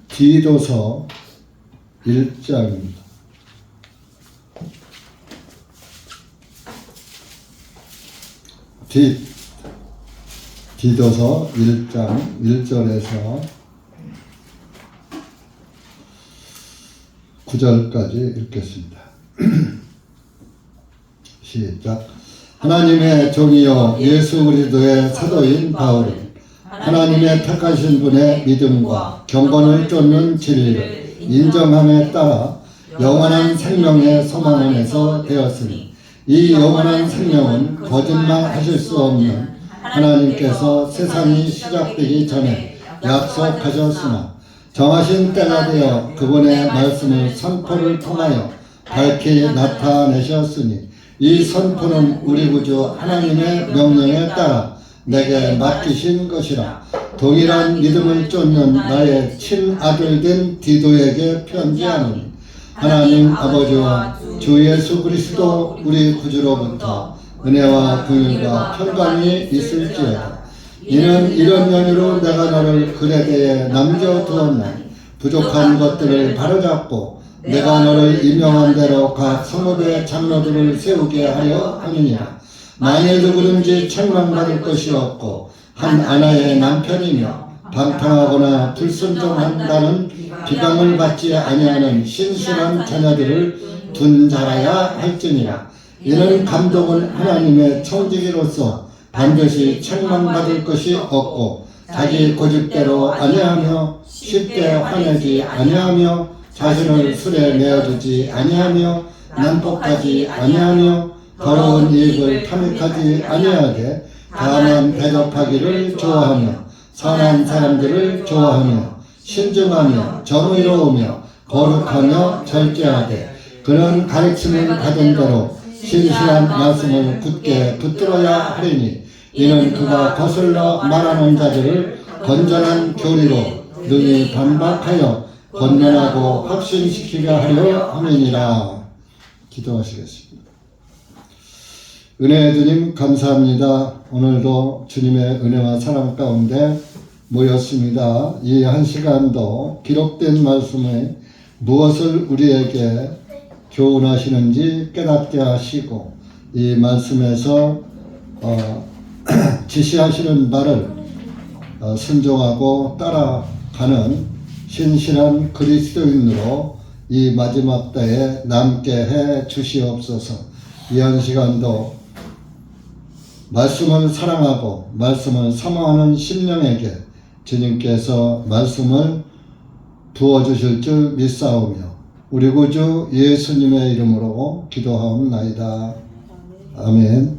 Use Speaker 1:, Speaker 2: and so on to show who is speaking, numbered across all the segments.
Speaker 1: 디도서 1장입니다. 디도서 1장 1절에서 9절까지 읽겠습니다. 시작. 하나님의 종이요 예수 그리스도의 사도인 바울은 하나님의 택하신 분의 믿음과 경건을 쫓는 진리를 인정함에 따라 영원한 생명의 소망 안에서 되었으니 이 영원한 생명은 거짓말하실 수 없는 하나님께서 세상이 시작되기 전에 약속하셨으나 정하신 때가 되어 그분의 말씀을 선포를 통하여 밝히 나타내셨으니 이 선포는 우리 구주 하나님의 명령에 따라 내게 맡기신 것이라. 동일한 믿음을 쫓는 나의 친아들 된 디도에게 편지하노니 하나님 아버지와 주 예수 그리스도 우리 구주로부터 은혜와 긍휼과 평강이 있을지어다. 이는 이런 연유로 내가 너를 글에 대해 남겨두었나니 부족한 것들을 바로잡고 내가 너를 임명한 대로 각 성읍의 장로들을 세우게 하려 하느니라. 만일 누구든지 책망받을 것이 없고 한 아내의 남편이며 방탕하거나 불순종한다는 비방을 받지 아니하는 신실한 자녀들을 둔 자라야 할지니라. 이는 감독은 하나님의 청지기로서 반드시 책망받을 것이 없고 자기 고집대로 아니하며 쉽게 화내지 아니하며 자신을 술에 내어주지 아니하며 난폭하지 아니하며 더러운 이익을 탐닉하지 아니하게 다만 대접하기를 좋아하며 선한 사람들을 좋아하며 신중하며 정의로우며 거룩하며 절제하되 그런 가르침을 받은 대로 신실한 말씀을 굳게 붙들어야 하리니 이는 그가 거슬러 말하는 자들을 건전한 교리로 능히 반박하여 권면하고 확신시키게 하려 함이니라. 기도하시겠습니다. 은혜의 주님 감사합니다. 오늘도 주님의 은혜와 사랑 가운데 모였습니다. 이 한 시간도 기록된 말씀에 무엇을 우리에게 교훈하시는지 깨닫게 하시고 이 말씀에서 지시하시는 바를 순종하고 따라가는 신실한 그리스도인으로 이 마지막 때에 남게 해 주시옵소서. 이 한 시간도 말씀을 사랑하고 말씀을 사모하는 심령에게 주님께서 말씀을 부어주실 줄 믿사오며 우리 구주 예수님의 이름으로 기도하옵나이다. 아멘.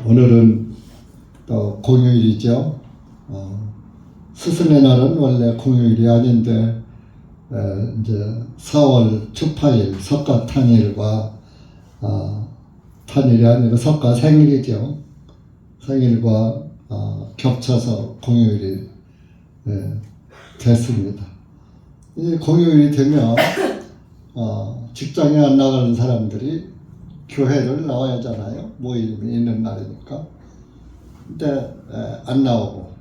Speaker 1: 오늘은 또 공휴일이죠. 스승의 날은 원래 공휴일이 아닌데 이제 4월 주파일 석가탄일과 탄일이 아니라 석가 생일이죠. 생일과 겹쳐서 공휴일이 됐습니다. 이 공휴일이 되면 직장에 안 나가는 사람들이 교회를 나와야 하잖아요. 모임이 있는 날이니까. 근데 안 나오고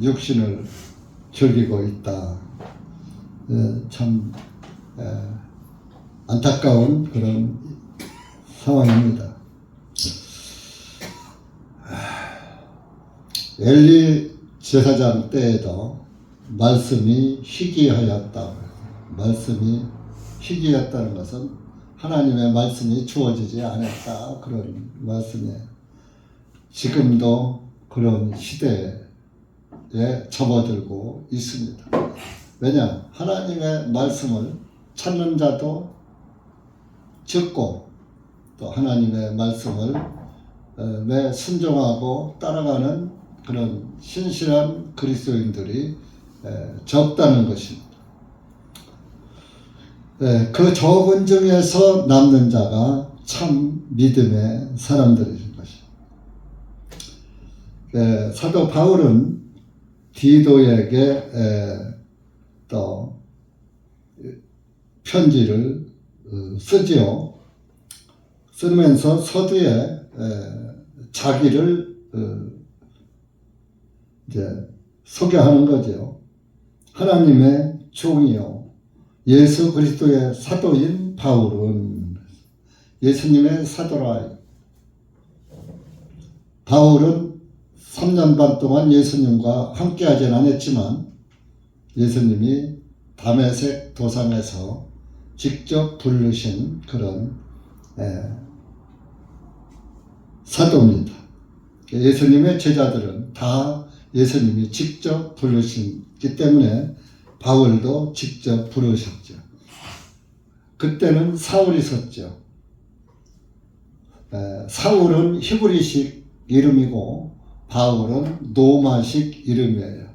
Speaker 1: 육신을 즐기고 있다. 참 안타까운 그런 상황입니다. 엘리 제사장 때에도 말씀이 희귀하였다. 말씀이 희귀했다는 것은 하나님의 말씀이 주어지지 않았다. 그런 말씀이에요. 지금도 그런 시대에 접어들고 있습니다. 왜냐? 하나님의 말씀을 찾는 자도 적고 또 하나님의 말씀을 매 순종하고 따라가는 그런 신실한 그리스도인들이 적다는 것입니다. 그 적은 중에서 남는 자가 참 믿음의 사람들인 것입니다. 사도 바울은 디도에게 또 편지를 쓰지요. 쓰면서 서두에 자기를 이제 소개하는 거죠. 하나님의 종이요 예수 그리스도의 사도인 바울은 예수님의 사도라. 바울은 3년 반 동안 예수님과 함께하진 않았지만 예수님이 다메섹 도상에서 직접 부르신 그런 사도입니다. 예수님의 제자들은 다 예수님이 직접 부르시기 때문에 바울도 직접 부르셨죠. 그때는 사울이 있었죠. 사울은 히브리식 이름이고 바울은 로마식 이름이에요.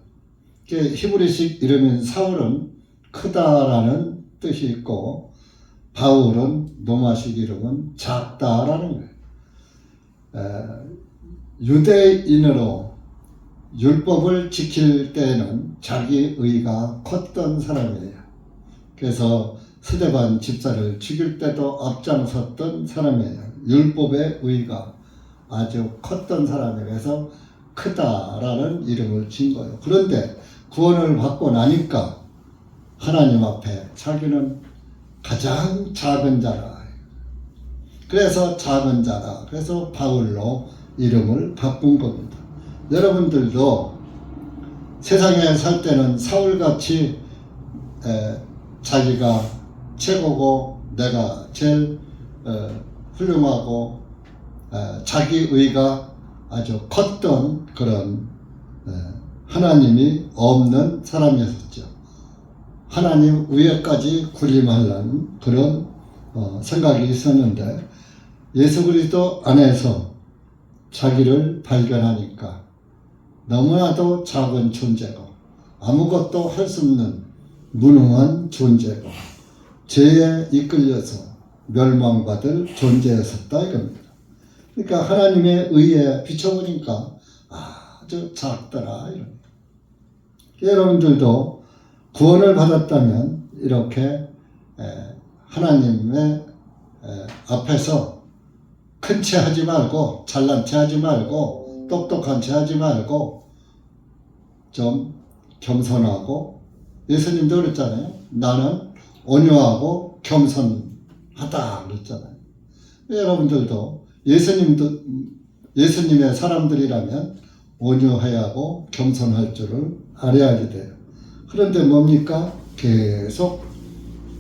Speaker 1: 히브리식 이름인 사울은 크다라는 뜻이 있고 바울은 로마식 이름은 작다라는 거예요. 유대인으로 율법을 지킬 때에는 자기 의가 컸던 사람이에요. 그래서 스데반 집사를 죽일 때도 앞장섰던 사람이에요. 율법의 의가 아주 컸던 사람이에요. 그래서 크다라는 이름을 진 거예요. 그런데 구원을 받고 나니까 하나님 앞에 자기는 가장 작은 자라. 그래서 작은 자라. 그래서 바울로 이름을 바꾼 겁니다. 여러분들도 세상에 살 때는 사울같이 자기가 최고고 내가 제일 훌륭하고 자기 의가 아주 컸던 그런 하나님이 없는 사람이었죠. 하나님 위에까지 군림하려는 그런 생각이 있었는데 예수 그리스도 안에서 자기를 발견하니까 너무나도 작은 존재고 아무것도 할 수 없는 무능한 존재고 죄에 이끌려서 멸망받을 존재였었다 이겁니다. 그러니까 하나님의 의에 비춰보니까 아주 작더라 이런. 여러분들도 구원을 받았다면 이렇게 하나님의 앞에서 큰 채 하지 말고 잘난 채 하지 말고 똑똑한 채 하지 말고 좀 겸손하고 예수님도 그랬잖아요. 나는 온유하고 겸손하다 그랬잖아요. 여러분들도 예수님의 사람들이라면 온유해야 하고 겸손할 줄을 알아야지 돼요. 그런데 뭡니까? 계속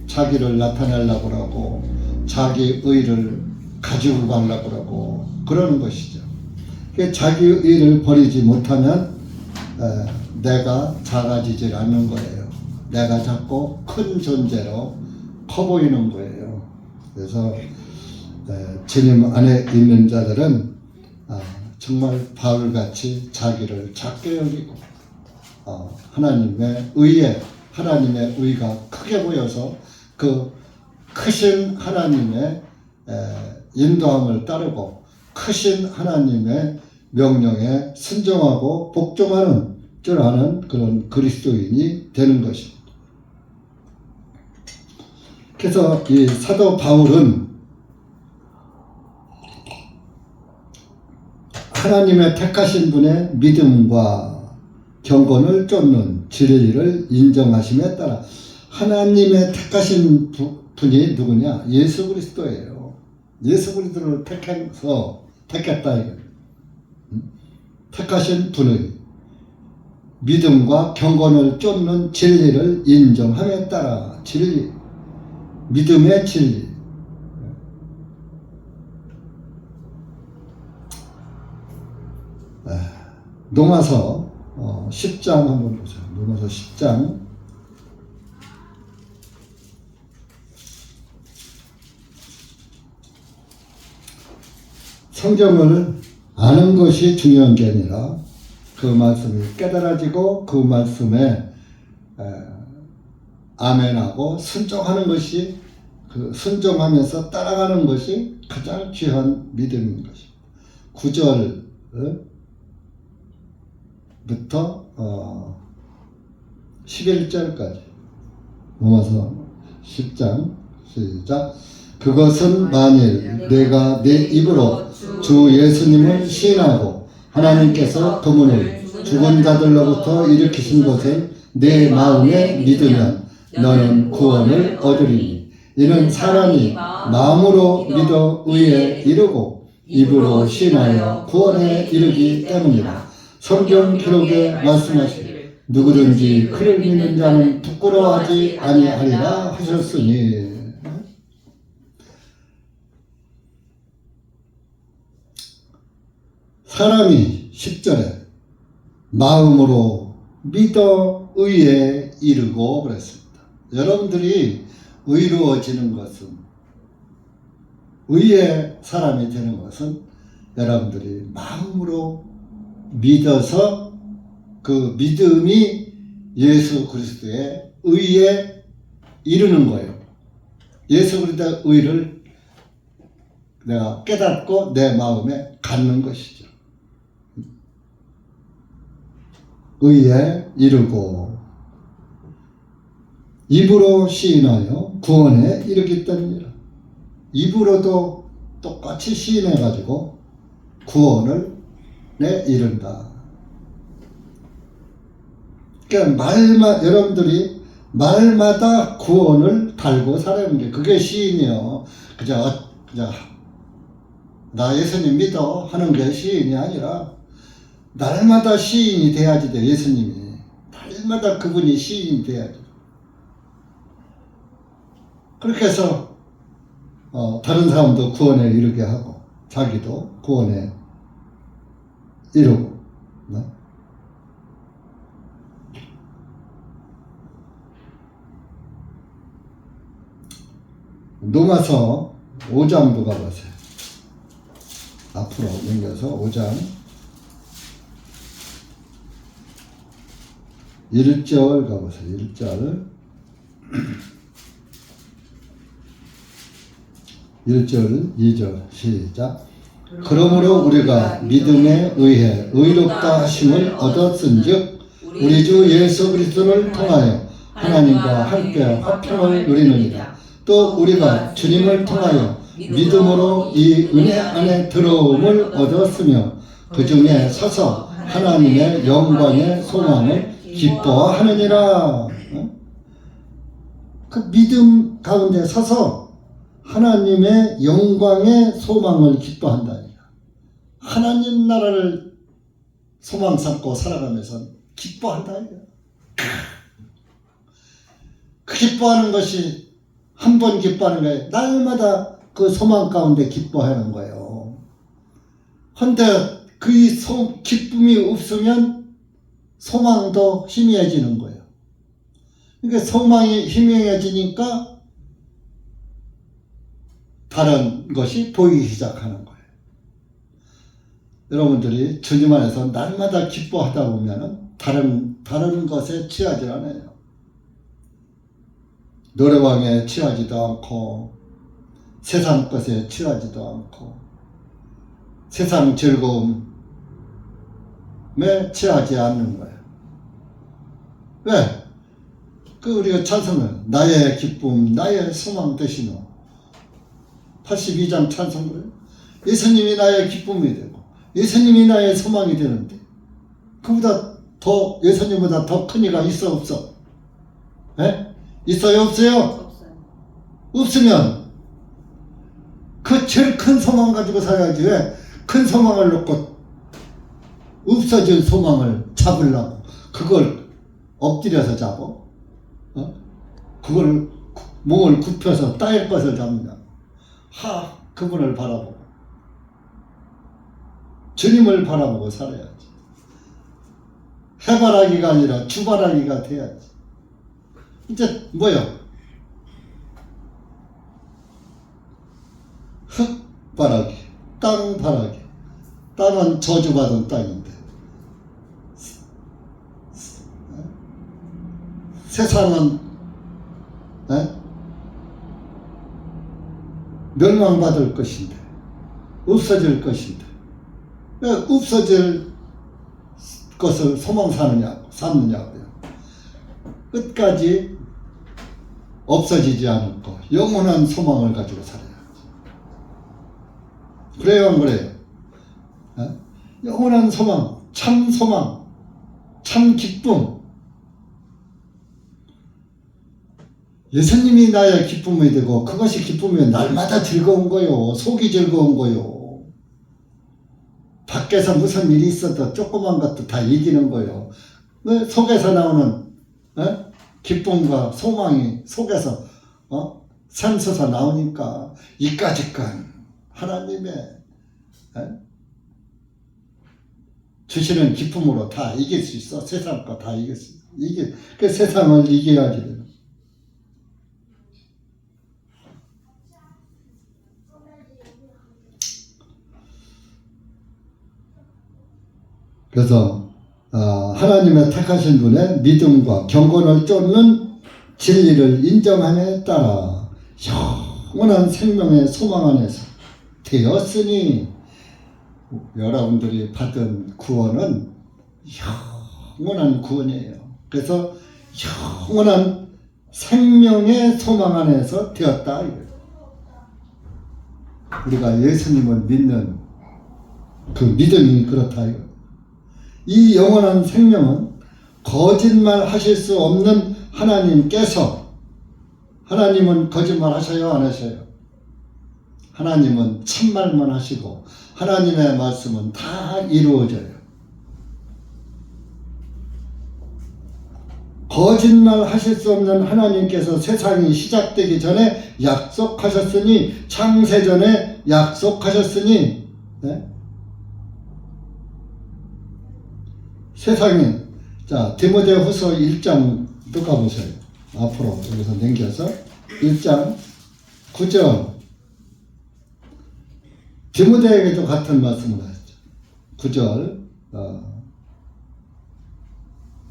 Speaker 1: 자기를 나타내려고 하고 자기 의를 가지고 가려고 하고 그러는 것이죠. 자기 의를 버리지 못하면 내가 작아지질 않는 거예요. 내가 자꾸 큰 존재로 커 보이는 거예요. 그래서 주님 안에 있는 자들은 정말 바울같이 자기를 작게 여기고 하나님의 의가 크게 보여서 그 크신 하나님의 인도함을 따르고 크신 하나님의 명령에 순종하고 복종하는 줄 아는 그런 그리스도인이 되는 것입니다. 그래서 이 사도 바울은 하나님의 택하신 분의 믿음과 경건을 쫓는 진리를 인정하심에 따라 하나님의 택하신 분이 누구냐? 예수 그리스도예요. 예수 그리스도를 택했다 이거. 택하신 분의 믿음과 경건을 쫓는 진리를 인정함에 따라 진리, 믿음의 진리. 로마서 10장 한번 보세요. 로마서 10장 성경을 아는 것이 중요한 게 아니라 그 말씀이 깨달아지고 그 말씀에 아멘하고 순종하는 것이 순종하면서 따라가는 것이 가장 귀한 믿음인 것입니다. 9절부터 11절까지 로마서 10장 시작. 그것은 만일 내가 내 입으로 주 예수님을 시인하고 하나님께서 그분을 죽은 자들로부터 일으키신 것을 내 마음에 믿으면 너는 구원을 얻으리니 이는 사람이 마음으로 믿어 의에 이르고 입으로 신하여 구원에 이르기 때문이라. 성경 기록에 말씀하시기를 누구든지 그를 믿는 자는 부끄러워하지 아니하리라 하셨으니. 사람이 10절에 마음으로 믿어 의에 이르고 그랬습니다. 여러분들이 의로워지는 것은, 의의 사람이 되는 것은 여러분들이 마음으로 믿어서 그 믿음이 예수 그리스도의 의에 이르는 거예요. 예수 그리스도의 의를 내가 깨닫고 내 마음에 갖는 것이죠. 의에 이르고 입으로 시인하여 구원에 이르기 때문이라. 입으로도 똑같이 시인해가지고 구원을 이른다. 그러니까 여러분들이 말마다 구원을 달고 살아야 게 그게 시인이요. 그저 나 예수님 믿어 하는 게 시인이 아니라 날마다 시인이 돼야지 돼. 예수님이 날마다 그분이 시인이 돼야지. 그렇게 해서 다른 사람도 구원에 이르게 하고 자기도 구원에 이루고. 네? 로마서 5장도 가보세요. 앞으로 넘겨서 5장 1절 가보세요. 1절 1절 2절 시작. 그러므로 우리가 믿음에 의해 의롭다 하심을 얻었은즉 우리 주 예수 그리스도를 통하여 하나님과 함께 화평을 누리느니라. 또 우리가 주님을 통하여 믿음으로 이 은혜 안에 들어옴을 얻었으며 그 중에 서서 하나님의 영광의 소망을 기뻐하느니라. 그 믿음 가운데 서서 하나님의 영광의 소망을 기뻐한다. 하나님 나라를 소망 삼고 살아가면서 기뻐한다. 그 기뻐하는 것이 한 번 기뻐하는 거예요. 날마다 그 소망 가운데 기뻐하는 거예요. 근데 그 기쁨이 없으면 소망도 희미해지는 거예요. 그러니까 소망이 희미해지니까 다른 것이 보이기 시작하는 거예요. 여러분들이 주님 안에서 날마다 기뻐하다 보면은 다른 것에 취하지 않아요. 노래방에 취하지도 않고 세상 것에 취하지도 않고 세상 즐거움에 취하지 않는 거예요. 왜? 우리가 찬송을 나의 기쁨 나의 소망 되시노 82장 찬송 그래요. 예수님이 나의 기쁨이 되고 예수님이 나의 소망이 되는데 그보다 더 예수님보다 더 큰 이가 있어 없어? 네? 있어요 없어요?
Speaker 2: 없어요.
Speaker 1: 없으면 그 제일 큰 소망 가지고 살아야지. 왜? 큰 소망을 놓고 없어진 소망을 잡으려고 그걸 엎드려서 잡어? 그걸 몸을 굽혀서 따일 것을 잡느냐? 그분을 바라보고 주님을 바라보고 살아야지. 해바라기가 아니라 주바라기가 돼야지. 이제 뭐요? 흙바라기, 땅바라기. 땅은 저주받은 땅인데 세상은 멸망받을 것인데 없어질 것인데 왜 없어질 것을 소망 삼느냐고요. 끝까지 없어지지 않고 영원한 소망을 가지고 살아야지. 그래요 안 그래요? 영원한 소망, 참 소망, 참 기쁨. 예수님이 나의 기쁨이 되고 그것이 기쁨이면 날마다 즐거운 거요. 속이 즐거운 거요. 밖에서 무슨 일이 있어도 조그만 것도 다 이기는 거요. 속에서 나오는 기쁨과 소망이 속에서 샘솟아 나오니까 이까짓건 하나님의 주시는 기쁨으로 다 이길 수 있어. 세상 거 다 이길 수 있어. 그 세상을 이겨야지 되는. 그래서 하나님의 택하신 분의 믿음과 경건을 쫓는 진리를 인정함에 따라 영원한 생명의 소망 안에서 되었으니 여러분들이 받은 구원은 영원한 구원이에요. 그래서 영원한 생명의 소망 안에서 되었다. 우리가 예수님을 믿는 그 믿음이 그렇다. 이 영원한 생명은 거짓말 하실 수 없는 하나님께서, 하나님은 거짓말 하셔요, 안 하셔요? 하나님은 참말만 하시고 하나님의 말씀은 다 이루어져요. 거짓말 하실 수 없는 하나님께서 세상이 시작되기 전에 약속하셨으니, 창세전에 약속하셨으니, 세상이, 자, 디모데후서 1장 또 가보세요. 앞으로 여기서 넘겨서 1장 9절. 디모데에게도 같은 말씀을 하셨죠. 9절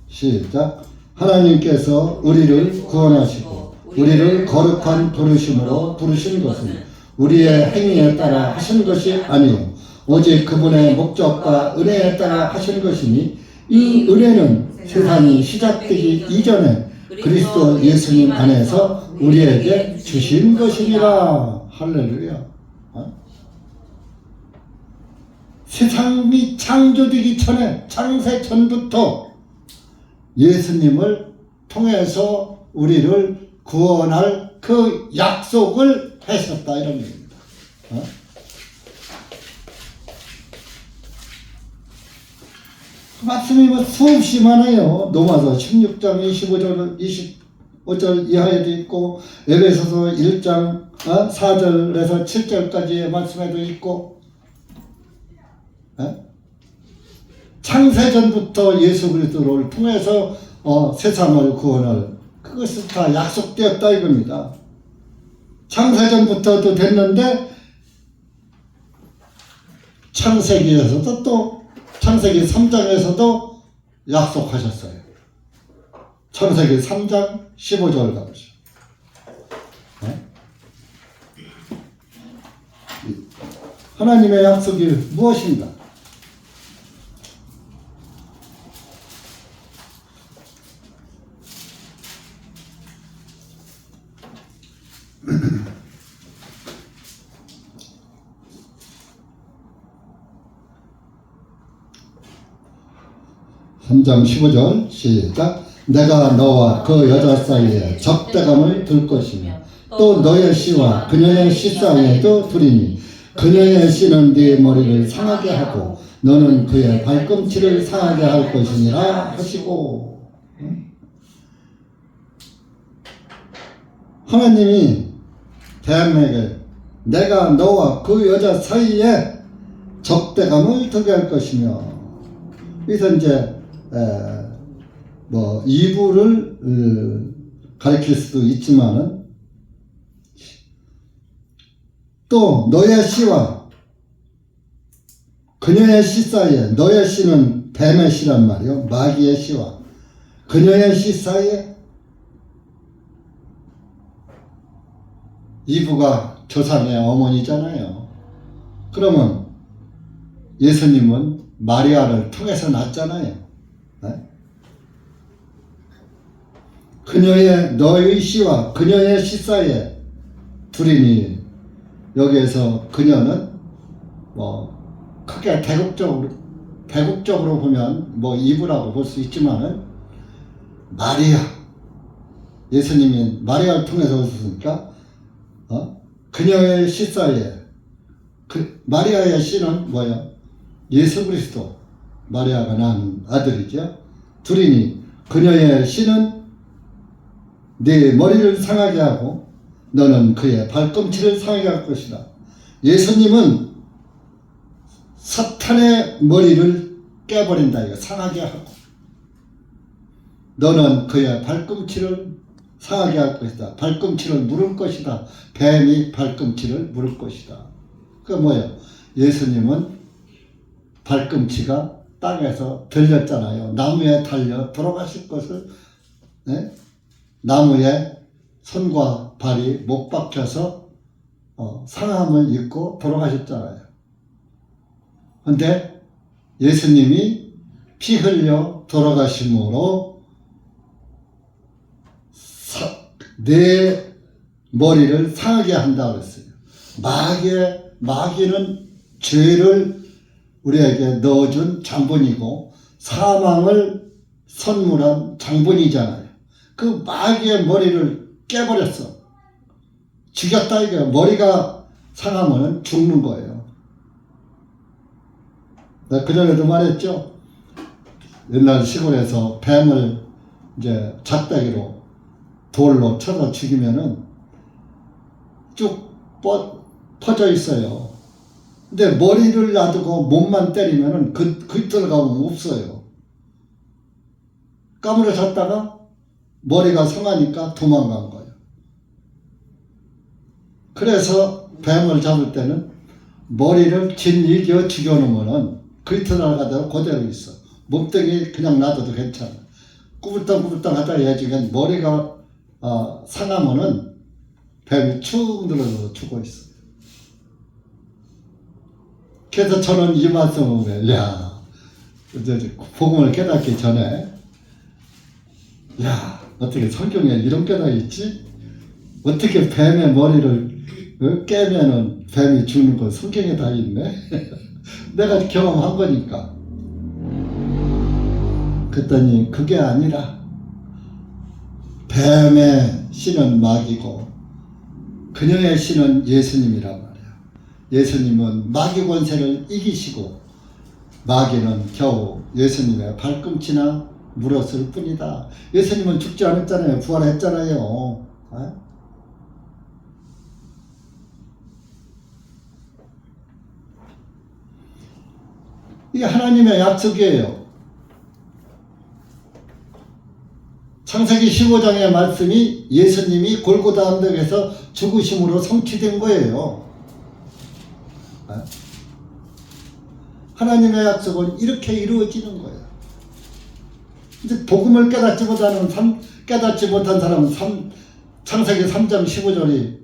Speaker 1: 시작. 하나님께서 우리를 구원하시고 우리를 거룩한 부르심으로 부르신 것은 우리의 행위에 따라 하신 것이 아니요 오직 그분의 목적과 은혜에 따라 하신 것이니 이 은혜는 세상이 시작되기 이전에 그리스도 예수님 안에서 우리에게 주신 것이니라. 할렐루야. 세상이 창조되기 전에, 창세 전부터 예수님을 통해서 우리를 구원할 그 약속을 하셨다, 이런 얘기입니다. 그 말씀이 뭐 수없이 많아요. 로마서 16장 25절 이하에도 있고, 에베소서 1장 4절에서 7절까지의 말씀에도 있고, 창세전부터 예수 그리스도를 통해서 세상을 구원할 그것이 다 약속되었다 이겁니다. 창세전부터도 됐는데 창세기에서도 또 창세기 3장에서도 약속하셨어요. 창세기 3장 15절 가보시죠. 하나님의 약속이 무엇인가? (3장 15절) 시작. 내가 너와 그 여자 사이에 적대감을 둘 것이며 또 너의 씨와 그녀의 씨 사이에도 두리니 그녀의 씨는 네 머리를 상하게 하고 너는 그의 발꿈치를 상하게 할 것이니라 하시고. 하나님이 대한에게 내가 너와 그 여자 사이에 적대감을 두게 할 것이며, 그래서 이제 뭐 이부를 가리킬 수도 있지만은 또 너의 씨와 그녀의 씨 사이에, 너의 씨는 뱀의 씨란 말이요, 마귀의 씨와 그녀의 씨 사이에, 이브가 조상의 어머니잖아요. 그러면 예수님은 마리아를 통해서 낳았잖아요. 그녀의, 너의 씨와 그녀의 씨 사이에 둘이니, 여기에서 그녀는 뭐 크게 대국적으로 보면 뭐 이브라고 볼 수 있지만은 마리아, 예수님이 마리아를 통해서 오셨으니까 그녀의 씨 사이에 마리아의 씨는 뭐야? 예수 그리스도, 마리아가 낳은 아들이죠. 둘이니 그녀의 씨는 네 머리를 상하게 하고 너는 그의 발꿈치를 상하게 할 것이다. 예수님은 사탄의 머리를 깨버린다. 이거 상하게 하고 너는 그의 발꿈치를 상하게 할 것이다. 발꿈치를 물을 것이다. 뱀이 발꿈치를 물을 것이다. 그 뭐예요? 예수님은 발꿈치가 땅에서 들렸잖아요. 나무에 달려 돌아가실 것을 나무에 손과 발이 못 박혀서 상함을 입고 돌아가셨잖아요. 근데 예수님이 피 흘려 돌아가심으로 내 머리를 상하게 한다고 했어요. 마귀는 죄를 우리에게 넣어준 장본이고 사망을 선물한 장본이잖아요. 그 마귀의 머리를 깨버렸어. 죽였다 이거예요. 머리가 상하면 죽는 거예요. 내가 그전에도 말했죠. 옛날 시골에서 뱀을 이제 잣대기로 돌로 쳐서 죽이면은 쭉 퍼져 있어요. 근데 머리를 놔두고 몸만 때리면은 그 들어가면 없어요. 까무러졌다가 머리가 상하니까 도망간 거예요. 그래서 뱀을 잡을 때는 머리를 짓이겨 죽여놓으면은 들어가다가 그대로 있어. 몸뚱이 그냥 놔둬도 괜찮아. 꾸불떡꾸불떡 하다 해지면 머리가 상하면은 뱀이 축 늘어서 죽어 있어. 그래서 저는 이 말씀을 이제 복음을 깨닫기 전에 어떻게 성경에 이런 깨닫이 있지? 어떻게 뱀의 머리를 깨면은 뱀이 죽는 거 성경에 다 있네? 내가 경험한 거니까. 그랬더니 그게 아니라 뱀의 씨는 마귀고 그녀의 씨는 예수님이란 말이야. 예수님은 마귀 권세를 이기시고 마귀는 겨우 예수님의 발꿈치나 물었을 뿐이다. 예수님은 죽지 않았잖아요. 부활했잖아요. 이게 하나님의 약속이에요. 창세기 15장의 말씀이 예수님이 골고다 언덕에서 죽으심으로 성취된 거예요. 하나님의 약속은 이렇게 이루어지는 거예요. 이제 복음을 깨닫지 못한 사람은 창세기 3장 15절이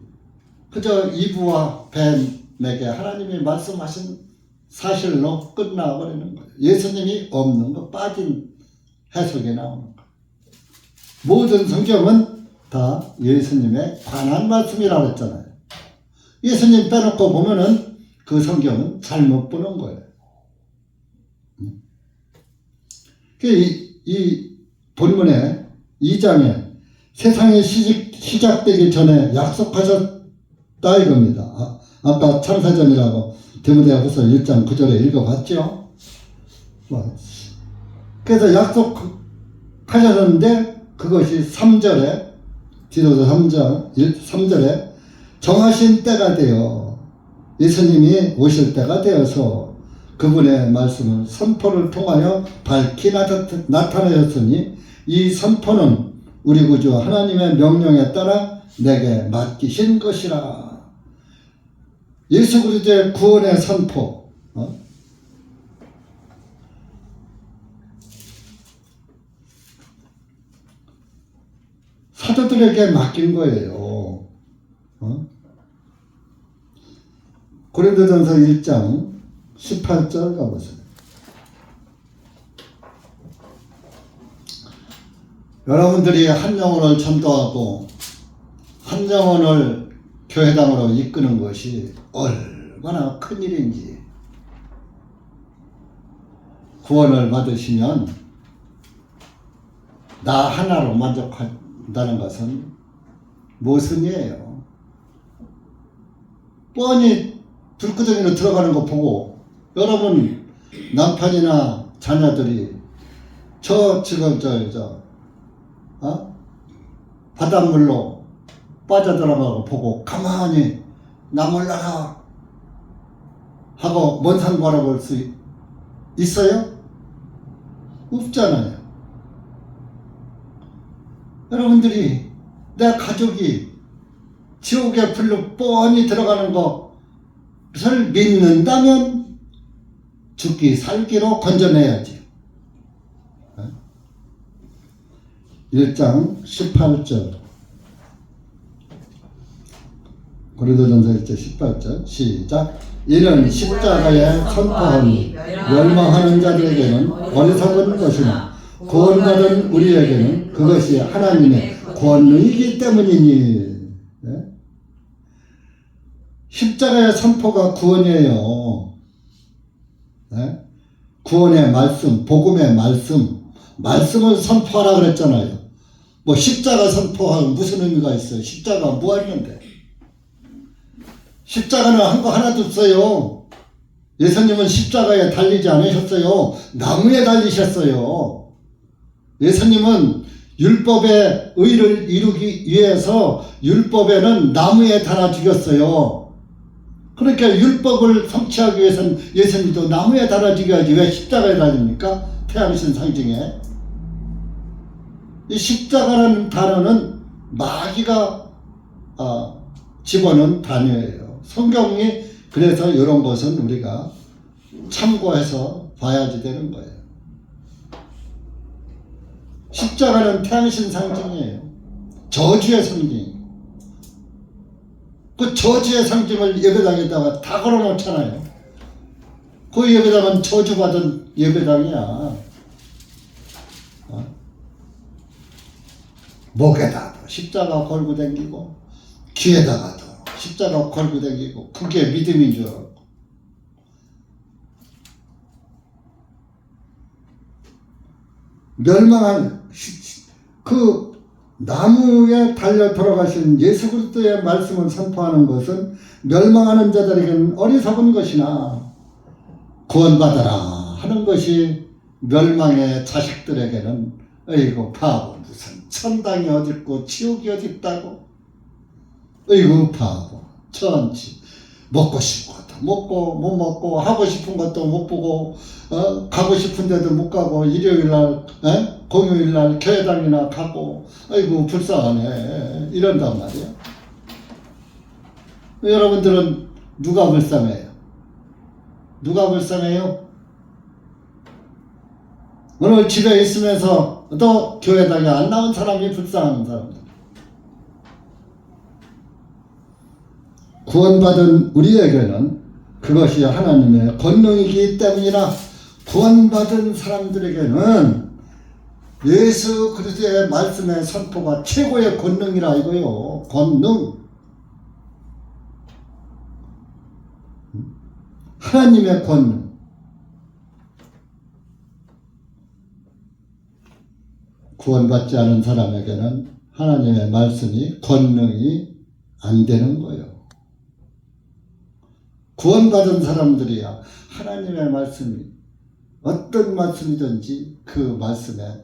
Speaker 1: 그저 이브와 뱀에게 하나님이 말씀하신 사실로 끝나버리는 거예요. 예수님이 없는 거, 빠진 해석에 나오는 거예요. 모든 성경은 다 예수님에 관한 말씀이라고 했잖아요. 예수님 빼놓고 보면은 그 성경은 잘못 보는 거예요. 이 본문의 2장에 세상이 시작되기 전에 약속하셨다 이겁니다. 아까 창세전이라고 디모데후서 1장 9절에 읽어봤죠. 그래서 약속하셨는데 그것이 3절에 디도서 3절에 정하신 때가 되어 예수님이 오실 때가 되어서 그분의 말씀을 선포를 통하여 밝히 나타내셨으니 이 선포는 우리 구주 하나님의 명령에 따라 내게 맡기신 것이라. 예수 그리스도의 구원의 선포, 사도들에게 맡긴 거예요. 고린도전서 1장 18절 가보세요. 여러분들이 한 영혼을 전도하고 한 영혼을 교회당으로 이끄는 것이 얼마나 큰 일인지 구원을 받으시면 나 하나로 만족한다는 것은 모순이에요. 뻔히 불구덩이로 들어가는 거 보고 여러분 남편이나 자녀들이 지금 바닷물로 빠져들어가고 보고 가만히 나 몰라라 하고 뭔 산 바라볼 수 있어요? 없잖아요. 여러분들이 내 가족이 지옥의 불로 뻔히 들어가는 것을 믿는다면 죽기 살기로 건져내야지. 1장 18절 고린도전서 1장 18절 시작. 이는 십자가에 선포하니 멸망하는 자들에게는 어리석은 것이나 구원받은 우리에게는 그것이 하나님의 권능이기 때문이니. 네? 십자가의 선포가 구원이에요. 네? 구원의 말씀, 복음의 말씀을 선포하라 그랬잖아요. 뭐 십자가 선포하면 무슨 의미가 있어요? 십자가 뭐 했는데? 십자가는 한 거 하나도 없어요. 예수님은 십자가에 달리지 않으셨어요. 나무에 달리셨어요. 예수님은 율법의 의를 이루기 위해서 율법에는 나무에 달아 죽였어요. 그러니까 율법을 성취하기 위해서는 예수님도 나무에 달아 죽여야지 왜 십자가에 달립니까? 태양신 상징에. 이 십자가라는 단어는 마귀가 집어넣은 단어예요. 성경이 그래서 이런 것은 우리가 참고해서 봐야지 되는 거예요. 십자가는 태양신 상징이에요. 저주의 상징. 그 저주의 상징을 예배당에다가 다 걸어놓잖아요. 그 예배당은 저주받은 예배당이야. 목에다도 십자가 걸고 다니고 귀에다가도 십자가 걸고 다니고 그게 믿음인 줄 알고. 멸망한 그 나무에 달려 돌아가신 예수 그리스도의 말씀을 선포하는 것은 멸망하는 자들에게는 어리석은 것이나 구원받아라 하는 것이 멸망의 자식들에게는 어이구 바보 무슨 천당이 어딨고 지옥이 어딨다고 어이구 바보 천치 먹고 싶은 것도 먹고 못 먹고 하고 싶은 것도 못 보고 가고 싶은 데도 못 가고 일요일날 공휴일날 교회당이나 가고 아이고 불쌍하네 이런단 말이야. 여러분들은 누가 불쌍해요? 누가 불쌍해요? 오늘 집에 있으면서 또 교회당에 안 나온 사람이 불쌍한 사람들. 구원받은 우리에게는 그것이 하나님의 권능이기 때문이라. 구원받은 사람들에게는 예수 그리스도의 말씀의 선포가 최고의 권능이라 이거요. 권능. 하나님의 권능. 구원받지 않은 사람에게는 하나님의 말씀이 권능이 안 되는 거예요. 구원받은 사람들이야 하나님의 말씀이 어떤 말씀이든지 그 말씀에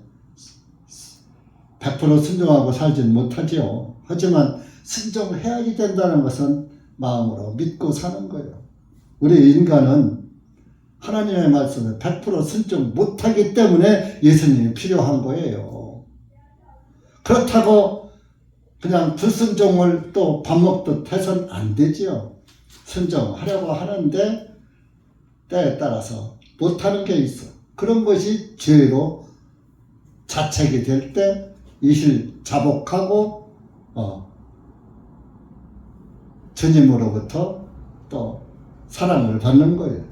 Speaker 1: 100% 순종하고 살진 못하지요. 하지만 순종해야지 된다는 것은 마음으로 믿고 사는 거예요. 우리 인간은 하나님의 말씀을 100% 순종 못하기 때문에 예수님이 필요한 거예요. 그렇다고 그냥 불순종을 또 밥 먹듯 해서는 안 되지요. 순종하려고 하는데 때에 따라서 못하는 게 있어. 그런 것이 죄로 자책이 될 때 이실 자복하고 주님으로부터 또 사랑을 받는 거예요.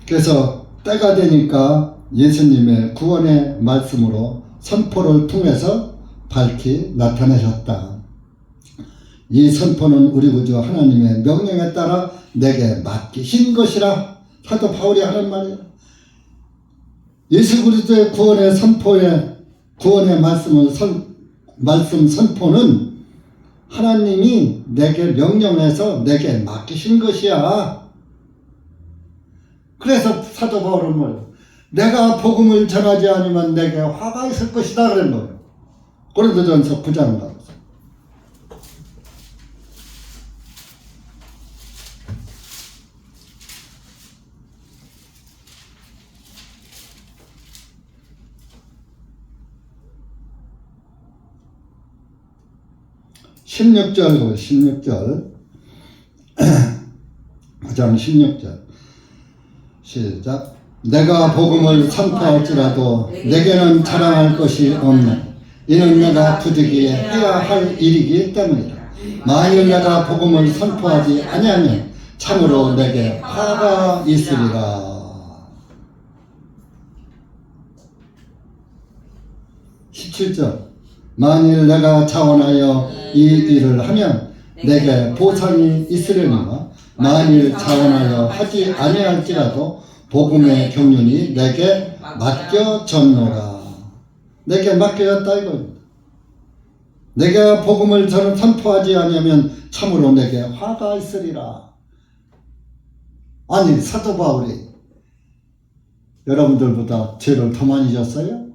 Speaker 1: 그래서 때가 되니까 예수님의 구원의 말씀으로 선포를 통해서 밝히 나타내셨다. 이 선포는 우리 구주 하나님의 명령에 따라 내게 맡기신 것이라 사도 바울이 하는 말이야. 예수 그리스도의 구원의 선포에 구원의 말씀 선포는 하나님이 내게 명령해서 내게 맡기신 것이야. 그래서 사도 바울은 뭘? 내가 복음을 전하지 않으면 내게 화가 있을 것이다 그런 거예요. 고린도전서 9장 가서. (16절) 16절 9장 16절 시작. 내가 복음을 선포할지라도 내게는 자랑할 것이 없네. 이는 내가 부득이 해야 할 일이기 때문이다. 만일 내가 복음을 선포하지 아니하면 참으로 내게 화가 있으리라. 17절 만일 내가 자원하여 이 일을 하면 내게 보상이 있으려니와 만일 자원하여 하지 아니할지라도 복음의 경륜이 내게 맡겨졌노라. 내게 맡겨졌다 이거입니다. 내가 복음을 저는 선포하지 아니하면 참으로 내게 화가 있으리라. 아니 사도 바울이 여러분들보다 죄를 더 많이 졌어요?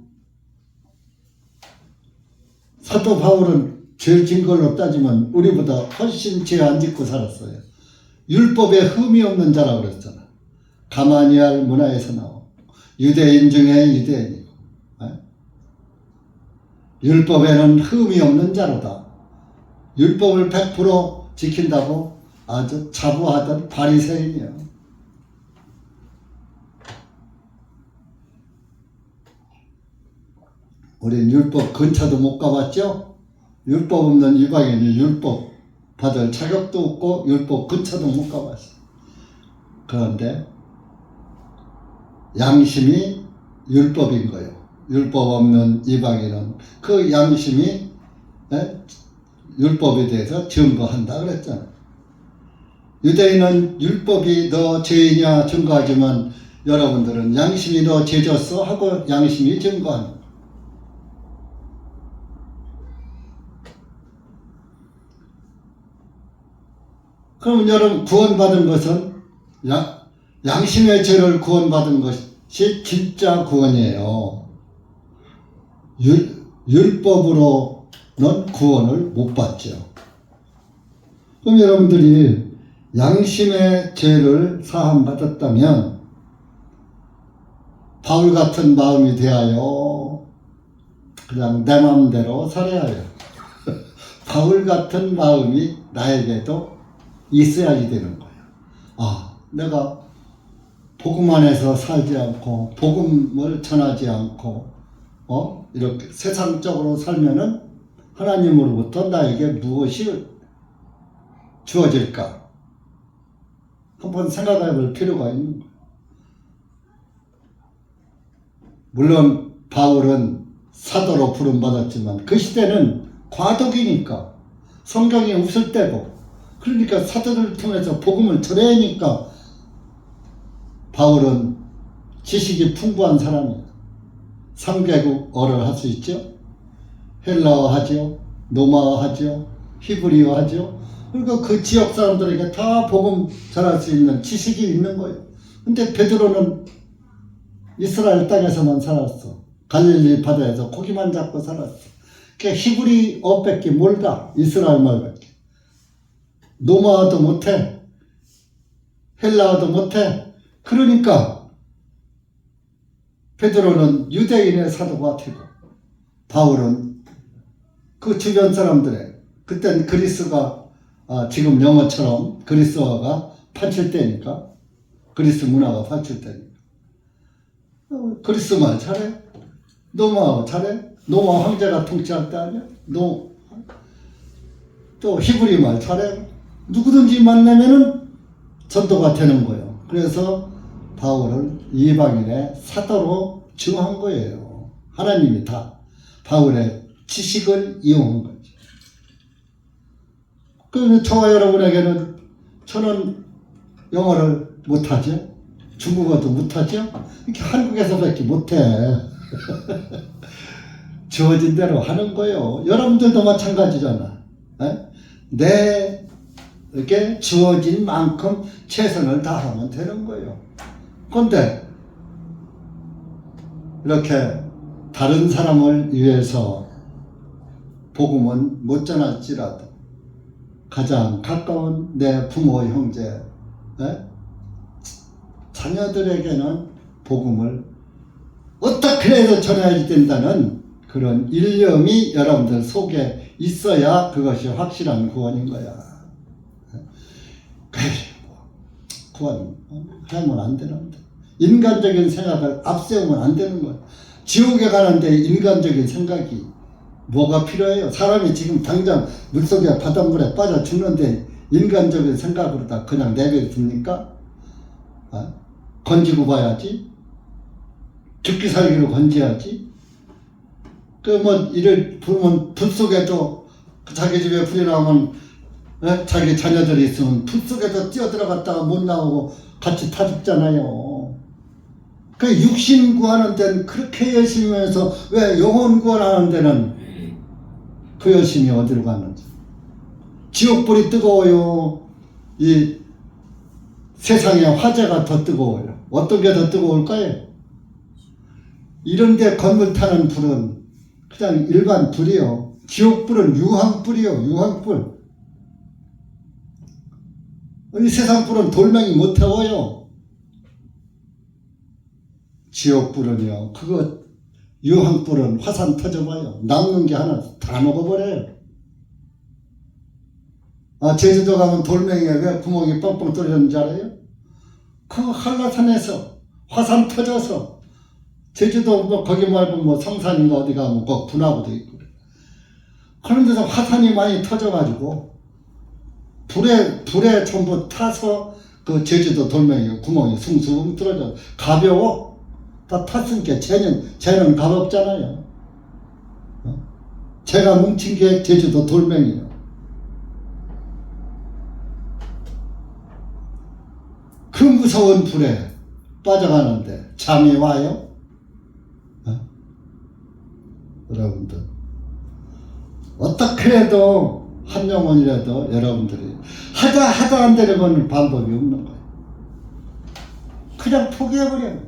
Speaker 1: 사도 바울은 죄를 진 걸로 따지면 우리보다 훨씬 죄 안 짓고 살았어요. 율법에 흠이 없는 자라고 그랬잖아. 가마니알 문화에서 나오고 유대인 중에 유대인이고 율법에는 흠이 없는 자로다. 율법을 100% 지킨다고 아주 자부하던 바리새인이요. 우린 율법 근처도 못 가봤죠? 율법 없는 이방인이 율법 받을 자격도 없고 율법 근처도 못 가봤어. 그런데 양심이 율법인 거예요. 율법 없는 이방인은 그 양심이 율법에 대해서 증거한다 그랬잖아. 유대인은 율법이 너 죄이냐 증거하지만 여러분들은 양심이 너 죄졌어 하고 양심이 증거하는 거예요. 그럼 여러분 구원받은 것은 양심의 죄를 구원받은 것이 진짜 구원이에요. 율법으로는 구원을 못 받죠. 그럼 여러분들이 양심의 죄를 사함받았다면 바울 같은 마음이 되어요. 그냥 내 마음대로 살아야 해요. 바울 같은 마음이 나에게도 있어야지 되는 거예요. 아, 내가 복음 안에서 살지 않고 복음을 전하지 않고 이렇게 세상적으로 살면은 하나님으로부터 나에게 무엇이 주어질까? 한번 생각해 볼 필요가 있는 거예요. 물론 바울은 사도로 부름받았지만 그 시대는 과도기니까 성경이 없을 때고 그러니까 사도들을 통해서 복음을 전해야 하니까 바울은 지식이 풍부한 사람이에요. 3개국어를 할 수 있죠. 헬라어 하죠. 로마어 하죠. 히브리어 하죠. 그러니까 그 지역 사람들에게 다 복음 전할 수 있는 지식이 있는 거예요. 근데 베드로는 이스라엘 땅에서만 살았어. 갈릴리 바다에서 고기만 잡고 살았어. 그러니까 히브리어밖에 몰라. 이스라엘 말밖에. 로마어도 못해. 헬라어도 못해. 그러니까 베드로는 유대인의 사도가 되고 바울은 그 주변 사람들의 그땐 그리스가 지금 영어처럼 그리스어가 판칠 때니까 그리스 문화가 판칠 때니까 그리스 말 잘해. 로마어 잘해. 로마 황제가 통치할 때 아니야. 또 히브리 말 잘해. 누구든지 만나면은 전도가 되는 거예요. 그래서 바울을 이방인의 사도로 증한 거예요. 하나님이 다 바울의 지식을 이용한 거죠. 그럼 저와 여러분에게는 저는 영어를 못하죠. 중국어도 못하죠. 이렇게 한국에서밖에 못해. 주어진 대로 하는 거예요. 여러분들도 마찬가지잖아. 내게 주어진 만큼 최선을 다하면 되는 거예요. 그런데 이렇게 다른 사람을 위해서 복음은 못 전할지라도 가장 가까운 내 부모, 형제, 자녀들에게는 복음을 어떻게 해서 전해야 된다는 그런 일념이 여러분들 속에 있어야 그것이 확실한 구원인 거야. 구원하면 안 되는데 인간적인 생각을 앞세우면 안 되는 거야. 지옥에 가는데 인간적인 생각이 뭐가 필요해요? 사람이 지금 당장 물속에 바닷물에 빠져 죽는데 인간적인 생각으로 다 그냥 내버려둡니까? 건지고 봐야지. 죽기 살기로 건져야지. 이를 부르면 불 속에도 자기 집에 불이 나오면 자기 자녀들이 있으면 불 속에도 뛰어들어갔다가 못 나오고 같이 타 죽잖아요. 그 육신 구하는 데는 그렇게 열심히 해서 왜 영혼 구하는 데는 그 열심히 어디로 갔는지. 지옥불이 뜨거워요. 이 세상의 화재가 더 뜨거워요. 어떤 게 더 뜨거울까요? 이런데 건물 타는 불은 그냥 일반 불이요. 지옥불은 유황불이요. 유황불. 이 세상 불은 돌멩이 못 태워요. 지옥불은요. 그거 유황불은 화산 터져봐요. 남는 게 하나 다 녹아버려요. 제주도 가면 돌멩이에 왜 구멍이 뻥뻥 뚫렸는지 알아요? 그 한라산에서 화산 터져서 제주도 거기 말고 성산인가 어디 가면 거기 분화구도 있고 그런 데서 화산이 많이 터져가지고 불에 전부 타서 그 제주도 돌멩이 구멍이 숭숭 뚫어져. 가벼워. 다 탔으니까 쟤는 가볍잖아요. 제가 뭉친 게 제주도 돌멩이요. 그 무서운 불에 빠져가는데 잠이 와요? 여러분들 어떻게 해도 한 영혼이라도 여러분들이 하다 안 되는 건 방법이 없는 거예요. 그냥 포기해버려요.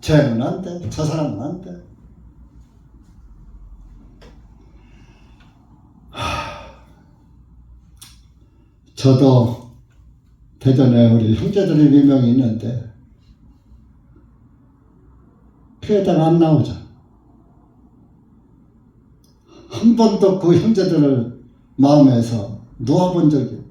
Speaker 1: 쟤는 안 돼. 저 사람은 안 돼. 저도 대전에 우리 형제들이 몇 명이 있는데 교회당 안 나오죠. 한 번도 그 형제들을 마음에서 놓아본 적이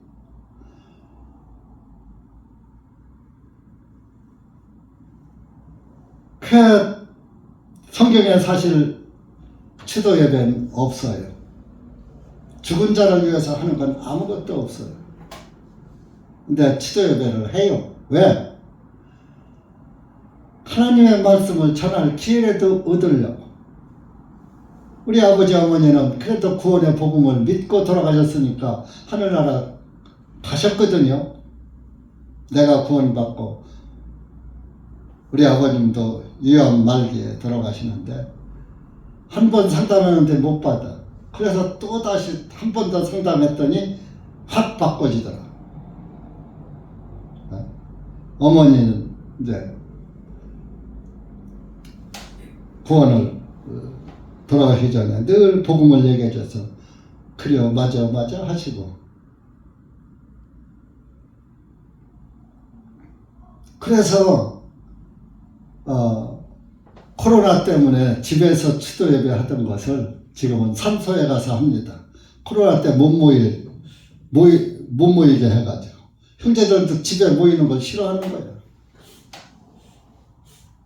Speaker 1: 없어요. 성경에 사실 추도 예배는 없어요. 죽은 자를 위해서 하는 건 아무것도 없어요. 근데 추도 예배를 해요. 왜? 하나님의 말씀을 전할 기회라도 얻으려고. 우리 아버지 어머니는 그래도 구원의 복음을 믿고 돌아가셨으니까 하늘나라 가셨거든요. 내가 구원받고 우리 아버님도 유암 말기에 돌아가시는데 한 번 상담하는데 못 받아. 그래서 또 다시 한 번 더 상담했더니 확 바꿔지더라. 어머니는 이제 구원을 돌아가시기 전에 늘 복음을 얘기해 줘서 그래요 맞아 하시고 그래서 코로나 때문에 집에서 추도 예배 하던 것을 지금은 산소에 가서 합니다. 코로나 때 못 모이게 해가지고 형제들도 집에 모이는 걸 싫어하는 거예요.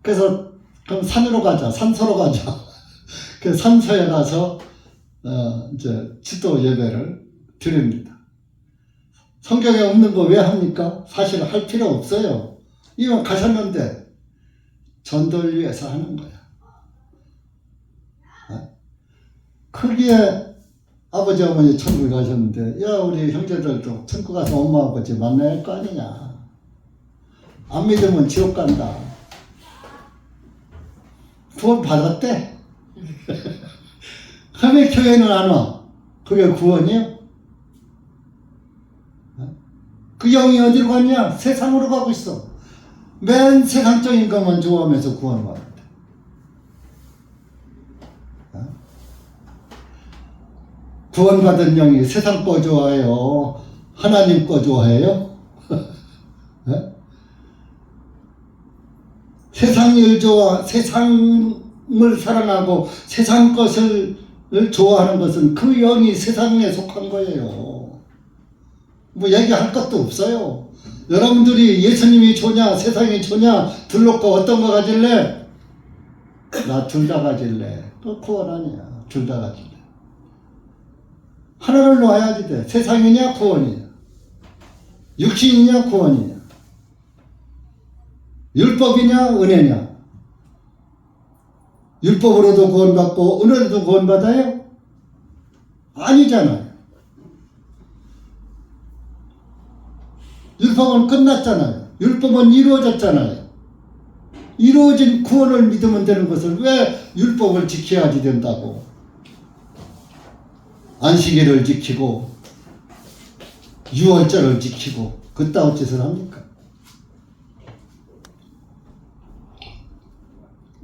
Speaker 1: 그래서 그럼 산으로 가자, 산소로 가자. 그 산소에 가서 이제 추도 예배를 드립니다. 성경에 없는 거 왜 합니까? 사실 할 필요 없어요. 이왕 가셨는데 전도를 위해서 하는 거야. 거기에 아버지 어머니 천국에 가셨는데 야 우리 형제들도 천국 가서 엄마 아버지 만나야 할 거 아니냐. 안 믿으면 지옥 간다. 구원 받았대. 왜 교회는 안 와? 그게 구원이요? 그 영이 어디로 갔냐? 세상으로 가고 있어. 맨 세상적인 것만 좋아하면서 구원받았대. 구원받은 영이 세상 거 좋아해요? 하나님 거 좋아해요? 세상 일 좋아, 세상을 사랑하고 세상 것을 좋아하는 것은 그 영이 세상에 속한 거예요. 뭐 얘기할 것도 없어요. 여러분들이 예수님이 좋냐 세상이 좋냐 둘러고 어떤 거 가질래? 나 둘 다 가질래. 그 구원 아니야. 둘 다 가질래. 하나를 놓아야지 돼. 세상이냐 구원이냐. 육신이냐 구원이냐. 율법이냐 은혜냐. 율법으로도 구원받고 은혜로도 구원받아요? 아니잖아요. 율법은 끝났잖아요. 율법은 이루어졌잖아요. 이루어진 구원을 믿으면 되는 것을 왜 율법을 지켜야지 된다고. 안식일을 지키고 유월절을 지키고 그따위 짓을 합니까?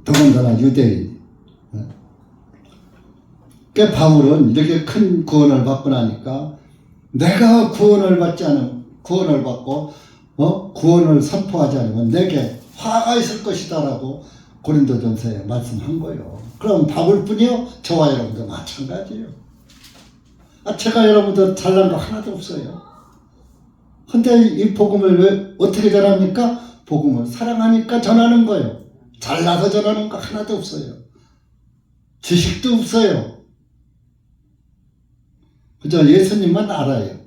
Speaker 1: 더군다나 유대인. 그러니까 바울은 이렇게 큰 구원을 받고 나니까 내가 구원을 받고 구원을 선포하지 않으면 내게 화가 있을 것이다라고 고린도전서에 말씀한 거예요. 그럼 바울뿐이요? 저와 여러분도 마찬가지예요. 제가 여러분들 잘난 거 하나도 없어요. 근데 이 복음을 왜 어떻게 전합니까? 복음을 사랑하니까 전하는 거예요. 잘나서 전하는 거 하나도 없어요. 지식도 없어요. 그저 예수님만 알아요.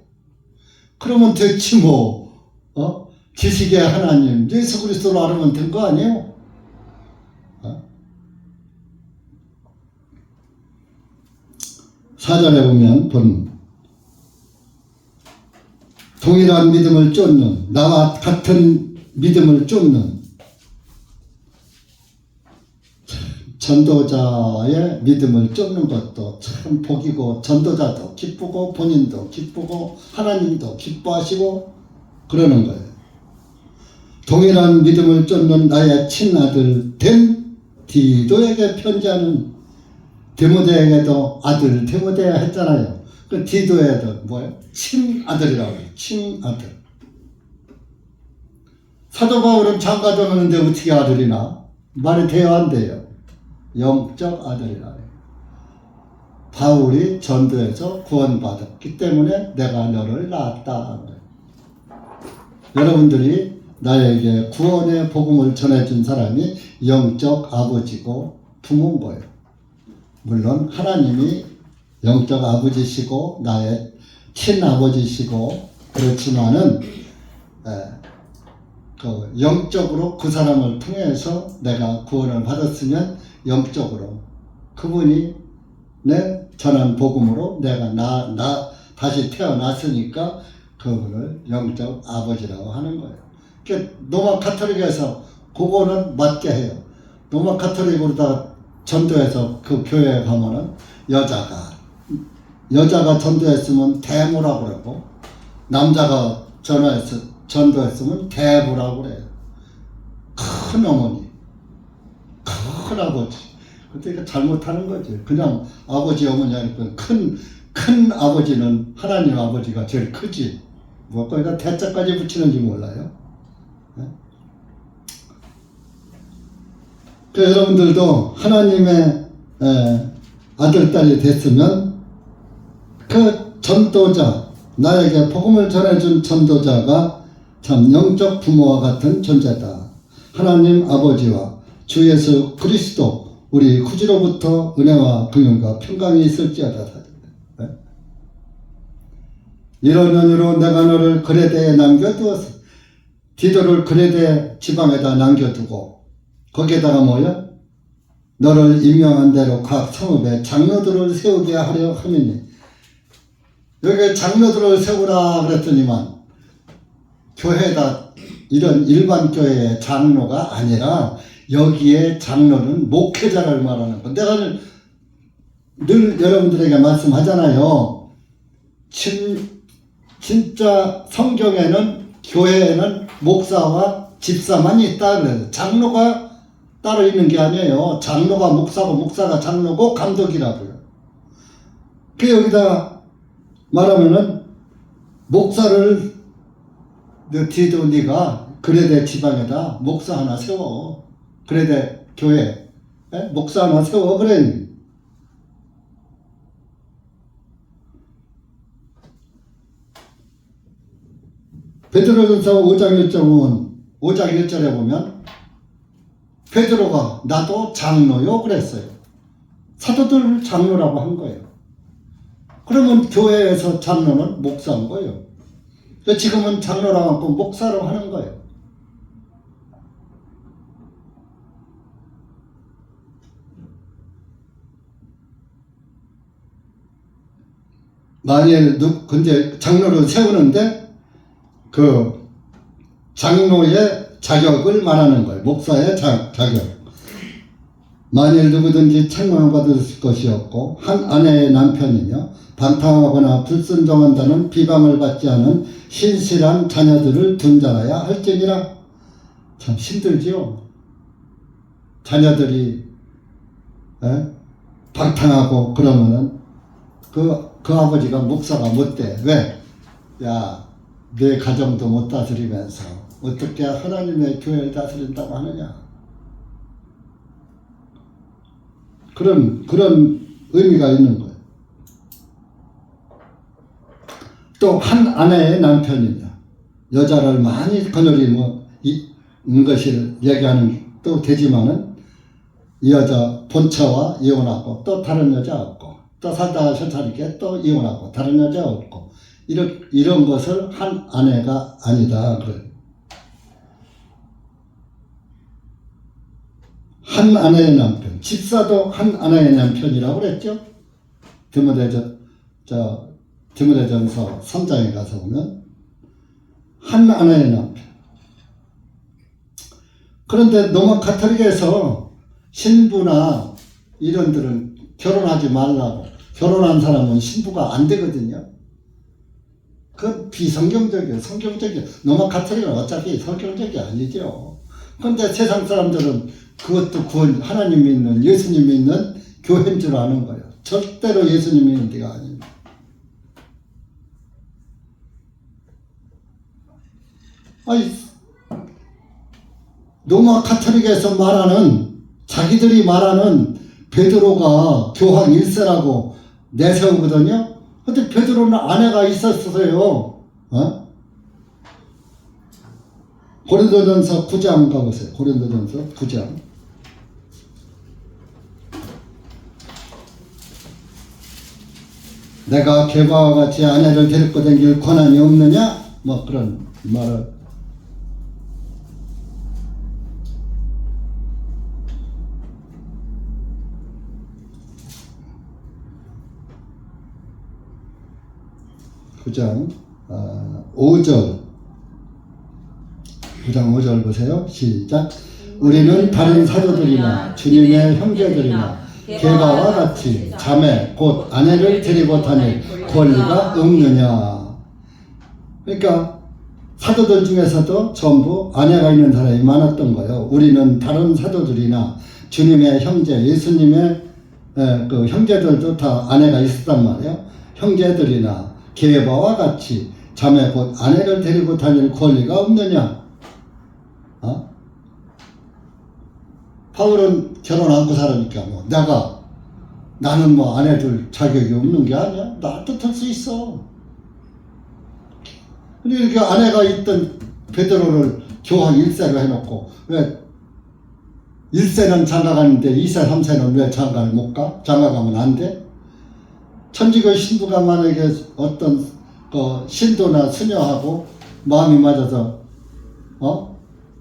Speaker 1: 그러면 됐지 뭐. 지식의 하나님 예수 그리스도로 알으면 된 거 아니에요? 사절에 보면 동일한 믿음을 쫓는 나와 같은 믿음을 쫓는 전도자의 믿음을 쫓는 것도 참 복이고 전도자도 기쁘고 본인도 기쁘고 하나님도 기뻐하시고 그러는 거예요. 동일한 믿음을 쫓는 나의 친아들 된 디도에게 편지하는 디모데에게도 아들 디모데 했잖아요. 그 디도에도 뭐예요? 친아들이라고 해요. 친아들. 사도 바울은 장가 들었는데 어떻게 아들이나? 말이 돼요 안 돼요? 영적 아들이라 해요. 바울이 전도해서 구원받았기 때문에 내가 너를 낳았다. 여러분들이 나에게 구원의 복음을 전해준 사람이 영적 아버지고 부모인 거예요. 물론 하나님이 영적 아버지시고 나의 친아버지시고 그렇지만은 영적으로 그 사람을 통해서 내가 구원을 받았으면 영적으로 그분이 내 전한 복음으로 내가 다시 태어났으니까 그분을 영적 아버지라고 하는 거예요. 그러니까 로마 카톨릭에서 그거는 맞게 해요. 로마 카톨릭으로다가 전도해서 그 교회에 가면은 여자가 전도했으면 대모라고 그러고 남자가 전도했으면 대부라고 그래요. 큰 어머니, 큰 아버지. 근데 잘못하는 거지. 그냥 아버지 어머니 하니까 큰 아버지는 하나님 아버지가 제일 크지. 뭐 거기다 대자까지 붙이는지 몰라요. 그러니까 여러분들도 하나님의 아들, 딸이 됐으면 그 전도자, 나에게 복음을 전해준 전도자가 참 영적 부모와 같은 존재다. 하나님 아버지와 주 예수 그리스도 우리 구주로부터 은혜와 긍휼과 평강이 있을지어다. 이런 연유로 내가 너를 그레데에 남겨두었어. 디도를 그레데 지방에다 남겨두고 거기에다가 뭐야? 너를 임명한 대로 각 성읍에 장로들을 세우게 하려 함이니. 여기 장로들을 세우라 그랬더니만 교회다 이런 일반 교회의 장로가 아니라 여기에 장로는 목회자를 말하는 거. 내가 늘 여러분들에게 말씀하잖아요. 진짜 성경에는 교회에는 목사와 집사만 있다 그래요. 장로가 따로 있는 게 아니에요. 장로가 목사고 목사가 장로고 감독이라고요. 그 여기다 말하면은 목사를 너희도 네가 그레데 지방에다 목사 하나 세워. 그레데 교회 목사 하나 세워 그래. 베드로전서 5장 1절에 보면 베드로가 나도 장로요 그랬어요. 사도들 장로라고 한 거예요. 그러면 교회에서 장로는 목사인 거예요. 지금은 장로라고 하고 목사로 하는 거예요. 만일 근데 장로를 세우는데 그 장로의 자격을 말하는 거예요. 목사의 자격. 만일 누구든지 책망받을 것이 없고 한 아내의 남편이며 반탕하거나 불순종한다는 비방을 받지 않은 신실한 자녀들을 둔 자라야 할지니라. 참 힘들지요. 자녀들이 방탕하고 그러면은 그 아버지가 목사가 못 돼. 왜? 야, 내 가정도 못 다스리면서 어떻게 하나님의 교회를 다스린다고 하느냐. 그런 의미가 있는 거예요. 또 한 아내의 남편이냐. 여자를 많이 거느리는 것을 얘기하는 또 되지만은 이 여자 본처와 이혼하고 또 다른 여자 없고 또 살다가 현찰이게 또 이혼하고 다른 여자 없고 이런 것을 한 아내가 아니다. 그래요. 한 아내의 남편, 집사도 한 아내의 남편이라고 그랬죠. 디모데전서 3장에 가서 보면 한 아내의 남편. 그런데 로마 가톨릭에서 신부나 이런들은 결혼하지 말라고. 결혼한 사람은 신부가 안 되거든요. 그건 비성경적이에요. 성경적이에요. 로마 가톨릭은 어차피 성경적이 아니죠. 그런데 세상 사람들은 그것도 하나님 믿는, 예수님 믿는 교회인 줄 아는 거예요. 절대로 예수님 믿는 데가 아닙니다. 아니, 로마 가톨릭에서 자기들이 말하는 베드로가 교황 1세라고 내세우거든요. 근데 베드로는 아내가 있었어요. 고린도전서 9장 가보세요. 고린도전서 9장. 내가 개바와 같이 아내를 데리고 다닐 권한이 없느냐? 뭐 그런 말을. 구장 5절 9장 5절 보세요. 시작. 우리는 다른 사도들이나 주님의 형제들이나 게바와 같이 자매 곧 아내를 데리고 다닐 권리가 없느냐. 그러니까 사도들 중에서도 전부 아내가 있는 사람이 많았던 거예요. 우리는 다른 사도들이나 주님의 형제, 예수님의 그 형제들도 다 아내가 있었단 말이에요. 형제들이나 게바와 같이 자매 곧 아내를 데리고 다닐 권리가 없느냐. 바울은 결혼 안고 살으니까 나는 아내 둘 자격이 없는 게 아니야. 나도 될 수 있어. 근데 이렇게 아내가 있던 베드로를 교황 1세로 해놓고 왜 1세는 장가가는데 2세, 3세는 왜 장가를 못 가? 장가가면 안 돼? 천지교 신부가 만약에 어떤 신도나 수녀하고 마음이 맞아서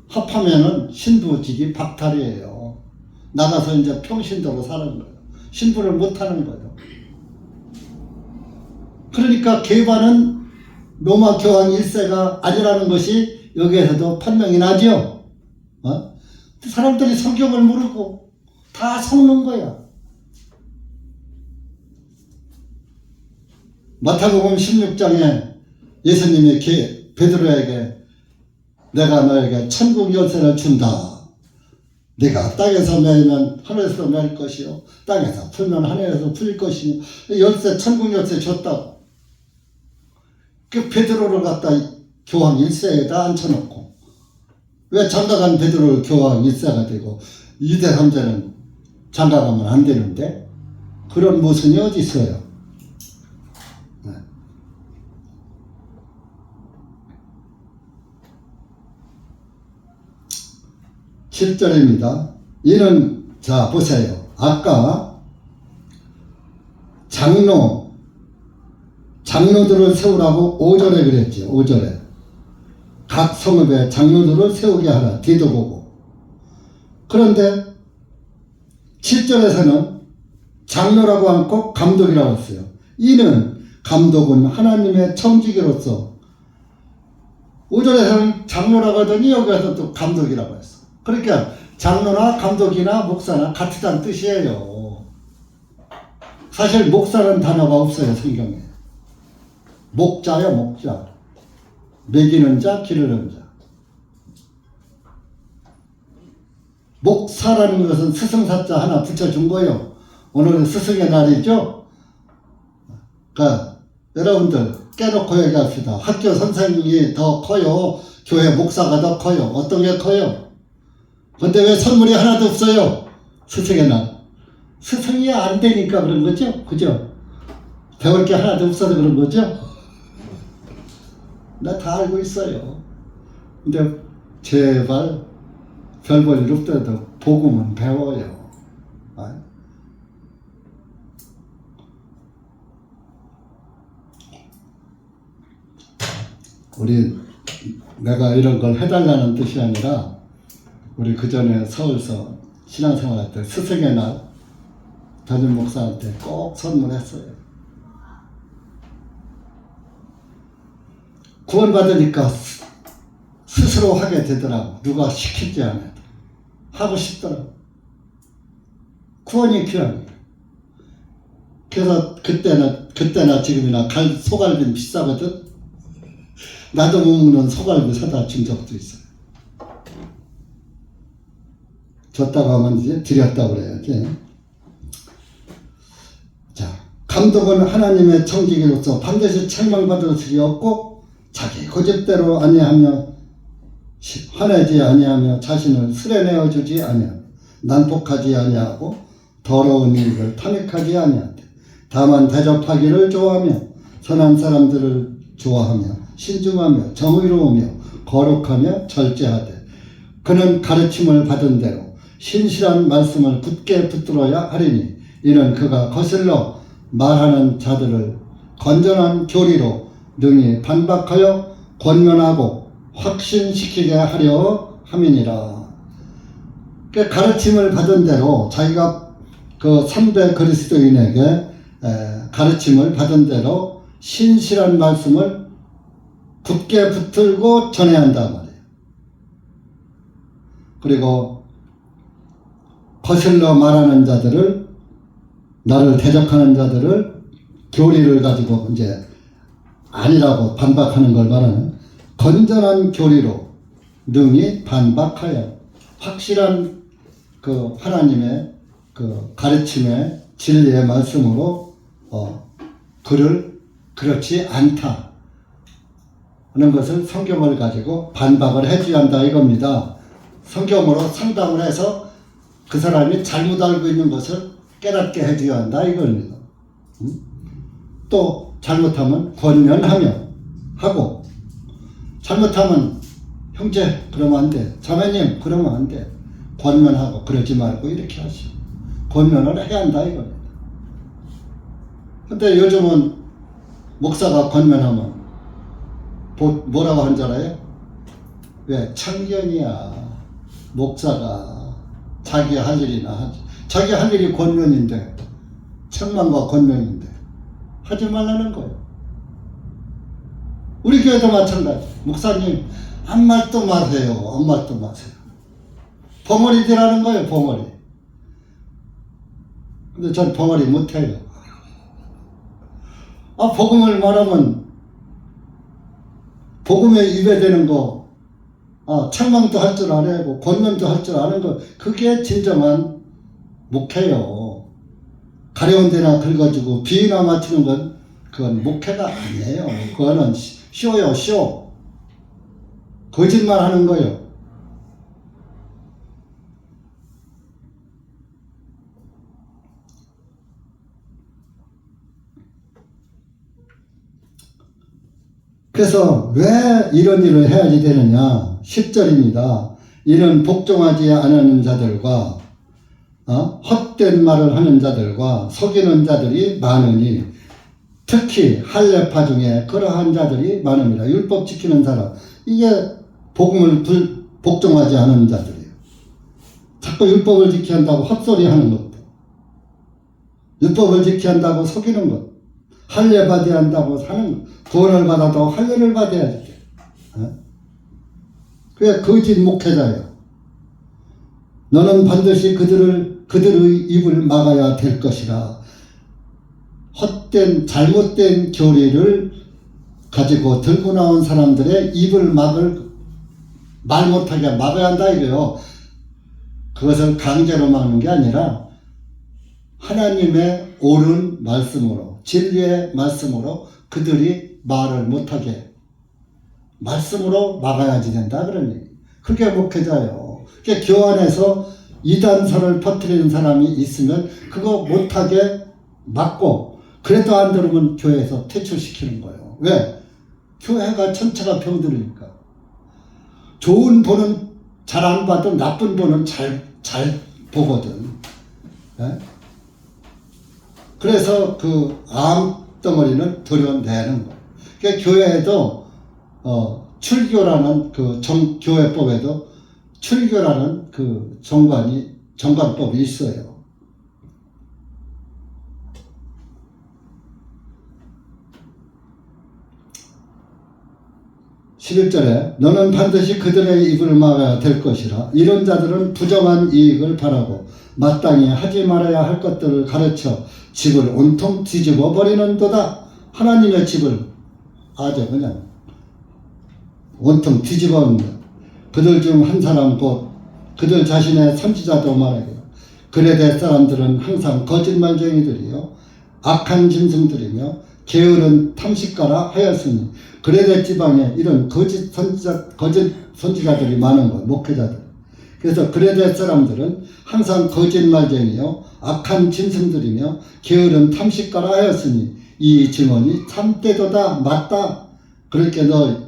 Speaker 1: 합하면은 신부직이 박탈이에요. 나가서 이제 평신도로 사는 거예요. 신부를 못 하는 거예요. 그러니까 개바는 로마 교황 1세가 아니라는 것이 여기에서도 판명이 나죠. 사람들이 성경을 모르고 다 속는 거야. 마태복음 16장에 예수님이 베드로에게 내가 너에게 천국 열쇠를 준다. 네가 땅에서 매면 하늘에서 맬 것이요 땅에서 풀면 하늘에서 풀릴 것이요 열쇠 천국 열쇠 줬다고. 그 베드로를 갖다 교황 1세에다 앉혀놓고 왜 장가간 베드로를 교황 1세가 되고 2대 3세는 장가가면 안 되는데 그런 모순이 어디 있어요? 7절입니다. 이는 자 보세요. 아까 장로들을 세우라고 5절에 그랬죠. 5절에 각 성읍에 장로들을 세우게 하라. 뒤도 보고. 그런데 7절에서는 장로라고 않고 감독이라고 했어요. 이는 감독은 하나님의 청지기로서 5절에서는 장로라고 하더니 여기서 또 감독이라고 했어. 그러니까 장로나 감독이나 목사나 같다는 뜻이에요. 사실 목사라는 단어가 없어요. 성경에. 목자요 목자. 먹이는 자 기르는 자. 목사라는 것은 스승사자 하나 붙여준 거예요. 오늘은 스승의 날이죠. 그러니까 여러분들 깨놓고 얘기합시다. 학교 선생님이 더 커요? 교회 목사가 더 커요? 어떤 게 커요? 근데 왜 선물이 하나도 없어요? 스승의 날. 스승이 안 되니까 그런 거죠? 그죠? 배울 게 하나도 없어서 그런 거죠? 나 다 알고 있어요. 근데 제발 별 볼 일 없더라도 복음은 배워요. 내가 이런 걸 해달라는 뜻이 아니라 우리 그 전에 서울서 신앙생활 할 때 스승의 날 담임 목사한테 꼭 선물했어요. 구원받으니까 스스로 하게 되더라고. 누가 시키지 않아도 하고 싶더라고. 구원이 귀한 거예요. 그래서 그때나 지금이나 소갈비는 비싸거든. 나도 못 먹는 소갈비 사다 준 적도 있어요. 줬다고 하면 이제 드렸다고 그래야지. 자, 감독은 하나님의 청지기로서 반드시 책망받을 수이 없고 자기 고집대로 아니하며 화내지 아니하며 자신을 수레내어 주지 아니하며 난폭하지 아니하고 더러운 일을 탐닉하지 아니하되 다만 대접하기를 좋아하며 선한 사람들을 좋아하며 신중하며 정의로우며 거룩하며 절제하되 그는 가르침을 받은 대로 신실한 말씀을 굳게 붙들어야 하리니 이는 그가 거슬러 말하는 자들을 건전한 교리로 능히 반박하여 권면하고 확신시키게 하려 함이니라. 가르침을 받은 대로 자기가 그 3대 그리스도인에게 가르침을 받은 대로 신실한 말씀을 굳게 붙들고 전해야 한단 말이에요. 그리고 거슬러 말하는 자들을, 나를 대적하는 자들을 교리를 가지고 이제 아니라고 반박하는 걸 말하는 건전한 교리로 능히 반박하여 확실한 그 하나님의 그 가르침의 진리의 말씀으로 그를 그렇지 않다 하는 것을 성경을 가지고 반박을 해줘야 한다 이겁니다. 성경으로 상담을 해서 그 사람이 잘못 알고 있는 것을 깨닫게 해줘야 한다 이겁니다. 또 잘못하면 권면하며 하고 잘못하면 형제 그러면 안 돼, 자매님 그러면 안 돼, 권면하고 그러지 말고 이렇게 하시오. 권면을 해야 한다 이겁니다. 근데 요즘은 목사가 권면하면 뭐라고 한 줄 알아요? 왜? 참견이야. 목사가 자기 할 일이나 하지. 자기 할 일이 권면인데, 책망과 권면인데 하지 말라는 거예요. 우리 교회도 마찬가지. 목사님 한 말도 마세요. 한 말도 마세요. 벙어리 되라는 거예요. 벙어리. 근데 전 벙어리 못해요. 복음을 말하면 복음에 입에 대는 거, 책망도 할 줄 알아야고 권면도 할 줄 아는 거, 그게 진정한 목회요. 가려운 데나 긁어주고 비위나 맞추는 건 그건 목회가 아니에요. 그거는 쇼요, 쇼. 거짓말 하는 거예요. 그래서 왜 이런 일을 해야지 되느냐? 10절입니다. 이는 복종하지 않은 자들과 헛된 말을 하는 자들과 속이는 자들이 많으니, 특히 할례파 중에 그러한 자들이 많습니다. 율법 지키는 사람, 이게 복음을 복종하지 않은 자들이에요. 자꾸 율법을 지켜야 한다고 헛소리 하는 것도, 율법을 지켜야 한다고 속이는 것, 할례 받아야 한다고 사는 것, 돈을 받아도 할례를 받아야지. 그게 거짓 목회자예요. 너는 반드시 그들의 입을 막아야 될 것이라. 헛된 잘못된 교리를 가지고 들고 나온 사람들의 입을 말 못하게 막아야 한다 이거요. 그것을 강제로 막는 게 아니라 하나님의 옳은 말씀으로, 진리의 말씀으로 그들이 말을 못하게 말씀으로 막아야지 된다 그런 얘기. 그게 목회자예요. 그게 교회 안에서 이단설을 퍼뜨리는 사람이 있으면 그거 못하게 막고, 그래도 안 들으면 교회에서 퇴출시키는 거예요. 왜? 교회가 전체가 병들으니까. 좋은 보는 잘 안 봐도 나쁜 보는 잘 보거든. 네? 그래서 그 암덩어리는 도려내는 거예요. 그러니까 교회에도 출교라는 그 교회법에도 출교라는 그 정관법이 있어요. 11절에 너는 반드시 그들의 입을 막아야 될 것이라. 이런 자들은 부정한 이익을 바라고 마땅히 하지 말아야 할 것들을 가르쳐 집을 온통 뒤집어 버리는도다. 하나님의 집을 아주 그냥 온통 뒤집어 엎는다. 그들 중 한 사람 곧 그들 자신의 선지자도 말하기를 그레 될 사람들은 항상 거짓말쟁이들이요 악한 짐승들이며 게으른 탐식가라 하였으니, 그레데 지방에 이런 거짓 선지자들이 많은 거예요. 목회자들. 그래서 그레데 사람들은 항상 거짓말쟁이요 악한 짐승들이며 게으른 탐식가라 하였으니, 이 증언이 참되도다 맞다. 그렇게 너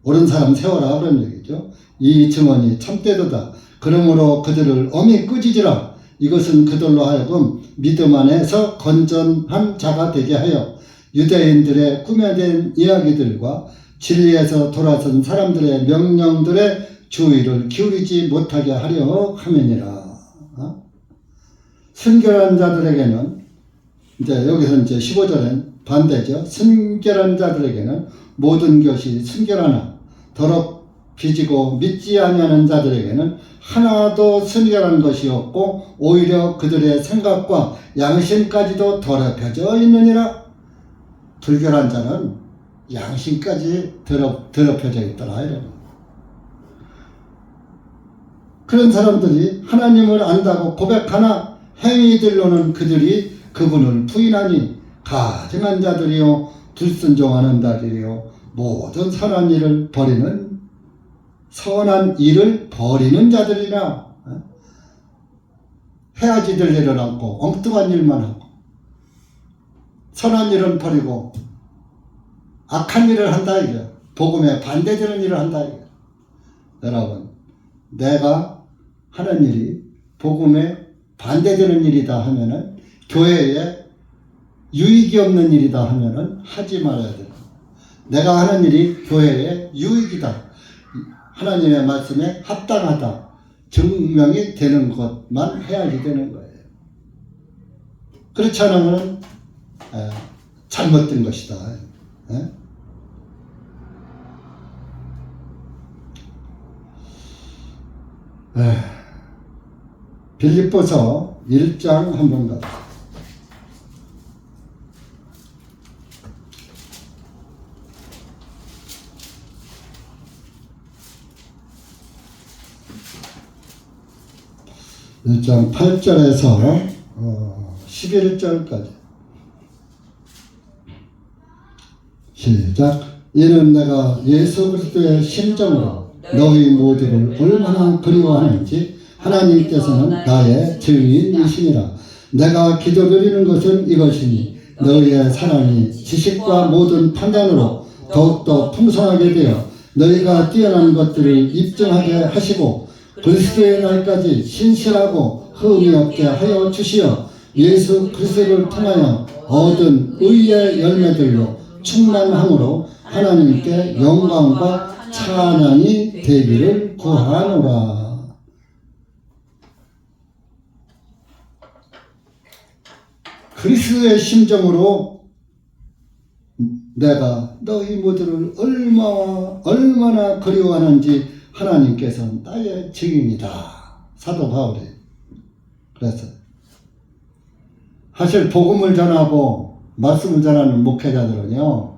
Speaker 1: 옳은 사람 세워라 그런 얘기죠. 이 증언이 참되도다. 그러므로 그들을 엄히 꾸짖으라. 이것은 그들로 하여금 믿음 안에서 건전한 자가 되게 하여 유대인들의 꾸며낸 이야기들과 진리에서 돌아선 사람들의 명령들의 주의를 기울이지 못하게 하려 함이니라. 순결한 자들에게는, 이제 여기서 이제 15절엔 반대죠. 순결한 자들에게는 모든 것이 순결하나 더럽히지고 믿지 아니하는 자들에게는 하나도 순결한 것이 없고 오히려 그들의 생각과 양심까지도 더럽혀져 있느니라. 불결한 자는 양심까지 더럽혀져 있더라 이러는. 그런 사람들이 하나님을 안다고 고백하나 행위들로는 그들이 그분을 부인하니 가증한 자들이요 불순종하는 자들이요 모든 선한 일을 버리는 선한 일을 버리는 자들이나 해야지 될 일을 않고 엉뚱한 일만 하고 선한 일은 버리고 악한 일을 한다 이게. 복음에 반대되는 일을 한다 이게. 여러분, 내가 하는 일이 복음에 반대되는 일이다 하면은, 교회에 유익이 없는 일이다 하면은 하지 말아야 돼요. 내가 하는 일이 교회에 유익이다, 하나님의 말씀에 합당하다, 증명이 되는 것만 해야지 되는 거예요. 그렇지 않으면 잘못된 것이다. 에? 빌립보서 1장 한번 가보세요. 일 장 8절에서 11절까지 시작. 이는 내가 예수 그리스도의 심정으로 너희 모두를 얼마나 그리워하는지 하나님께서는 나의 증인이시니라. 내가 기도드리는 것은 이것이니 너희의 사랑이 지식과 모든 판단으로 더욱더 풍성하게 되어 너희가 뛰어난 것들을 입증하게 하시고 그리스도의 날까지 신실하고 흠이 없게 하여 주시어 예수 그리스도를 통하여 얻은 의의 열매들로 충만함으로 하나님께 영광과 찬양이 되기를 구하노라. 그리스도의 심정으로 내가 너희 모두를 얼마나 그리워하는지 하나님께서는 나의 증인이다. 사도 바울이 그래서 사실 복음을 전하고 말씀을 전하는 목회자들은요,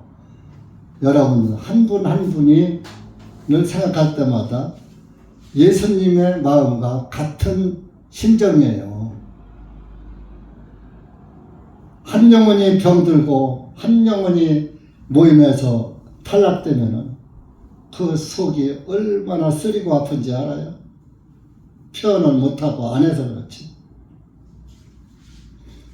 Speaker 1: 여러분 한 분 한 분이 늘 생각할 때마다 예수님의 마음과 같은 심정이에요. 한 영혼이 병들고 한 영혼이 모임에서 탈락되면은 그 속이 얼마나 쓰리고 아픈지 알아요? 표현을 못하고 안 해서 그렇지.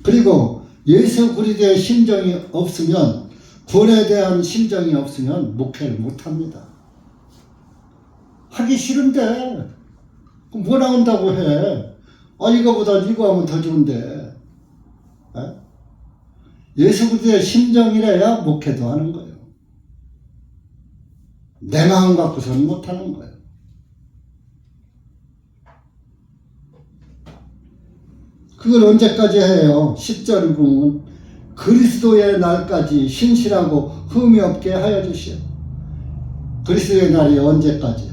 Speaker 1: 그리고 예수 그리스도의 심정이 없으면, 구원에 대한 심정이 없으면 목회를 못합니다. 하기 싫은데 뭐 나온다고 해. 이거보다 이거 하면 더 좋은데. 예수 그리스도의 심정이래야 목회도 하는 거예요. 내 마음 갖고서는 못하는 거예요. 그걸 언제까지 해요? 10절 보면 그리스도의 날까지 신실하고 흠이 없게 하여 주시오. 그리스도의 날이 언제까지요?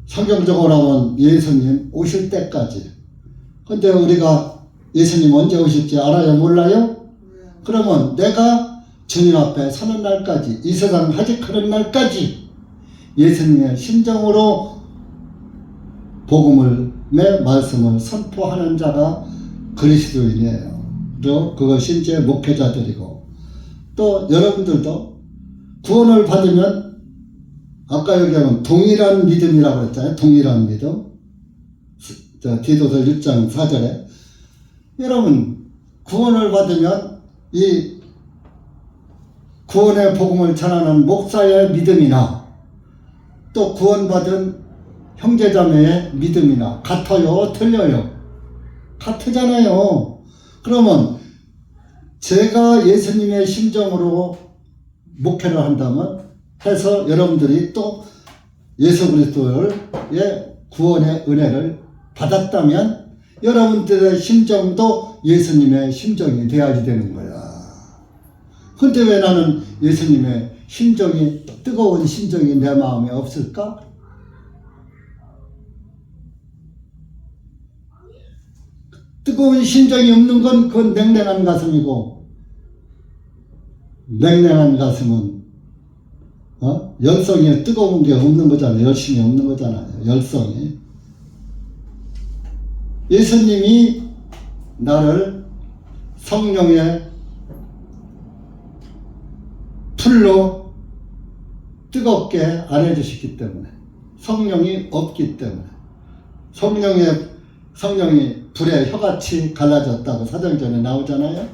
Speaker 1: 성경적으로 하면 예수님 오실 때까지. 근데 우리가 예수님 언제 오실지 알아요? 몰라요? 그러면 내가 주님 앞에 서는 날까지, 이 세상 하직하는 날까지 예수님의 심정으로 복음을, 내 말씀을 선포하는 자가 그리스도인이에요. 또 그것이 이제 목회자들이고, 또 여러분들도 구원을 받으면 아까 여기하면 동일한 믿음이라고 그랬잖아요. 동일한 믿음. 디도서 1장 4절에 여러분 구원을 받으면 이 구원의 복음을 전하는 목사의 믿음이나 또 구원받은 형제자매의 믿음이나 같아요? 틀려요? 같으잖아요. 그러면 제가 예수님의 심정으로 목회를 한다면 해서 여러분들이 또 예수 그리스도의 구원의 은혜를 받았다면 여러분들의 심정도 예수님의 심정이 돼야지 되는 거야. 근데 왜 나는 예수님의 심정이, 뜨거운 심정이 내 마음에 없을까? 뜨거운 심정이 없는 건 그건 냉랭한 가슴이고, 냉랭한 가슴은 열성이 뜨거운 게 없는 거잖아요. 열심이 없는 거잖아요. 열성이. 예수님이 나를 성령의 불로 뜨겁게 안 해주시기 때문에, 성령이 없기 때문에, 성령이 불에 혀같이 갈라졌다고 사도행전에 나오잖아요.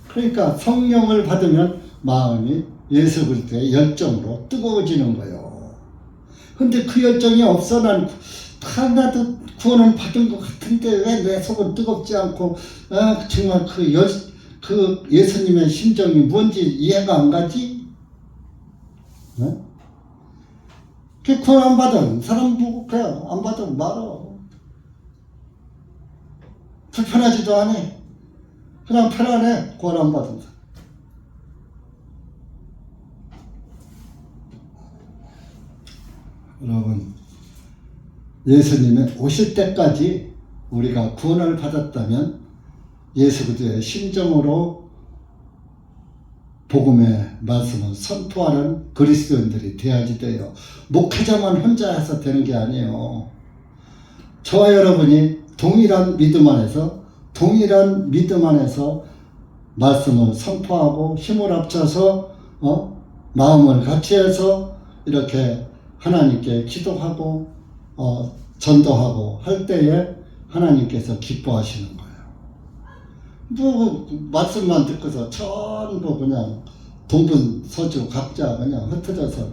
Speaker 1: 그러니까 성령을 받으면 마음이 예수 그리스도의 열정으로 뜨거워지는 거예요. 근데 그 열정이 없어. 나도 구원은 받은 것 같은데 왜 내 속은 뜨겁지 않고, 정말 그 예수님의 심정이 뭔지 이해가 안 가지? 그 구원 안 받은 사람 보고 그냥 안 받으면 말어. 불편하지도 않아. 그냥 편안해. 구원 안 받은 사람. 여러분, 예수님의 오실 때까지 우리가 구원을 받았다면 예수 그리스도의 심정으로 복음의 말씀을 선포하는 그리스도인들이 되어야지 돼요. 목회자만 혼자 해서 되는 게 아니에요. 저와 여러분이 동일한 믿음 안에서 말씀을 선포하고 힘을 합쳐서 마음을 같이 해서 이렇게 하나님께 기도하고 전도하고 할 때에 하나님께서 기뻐하시는 거예요. 뭐 말씀만 듣고서 전부 그냥 동분서주 각자 그냥 흩어져서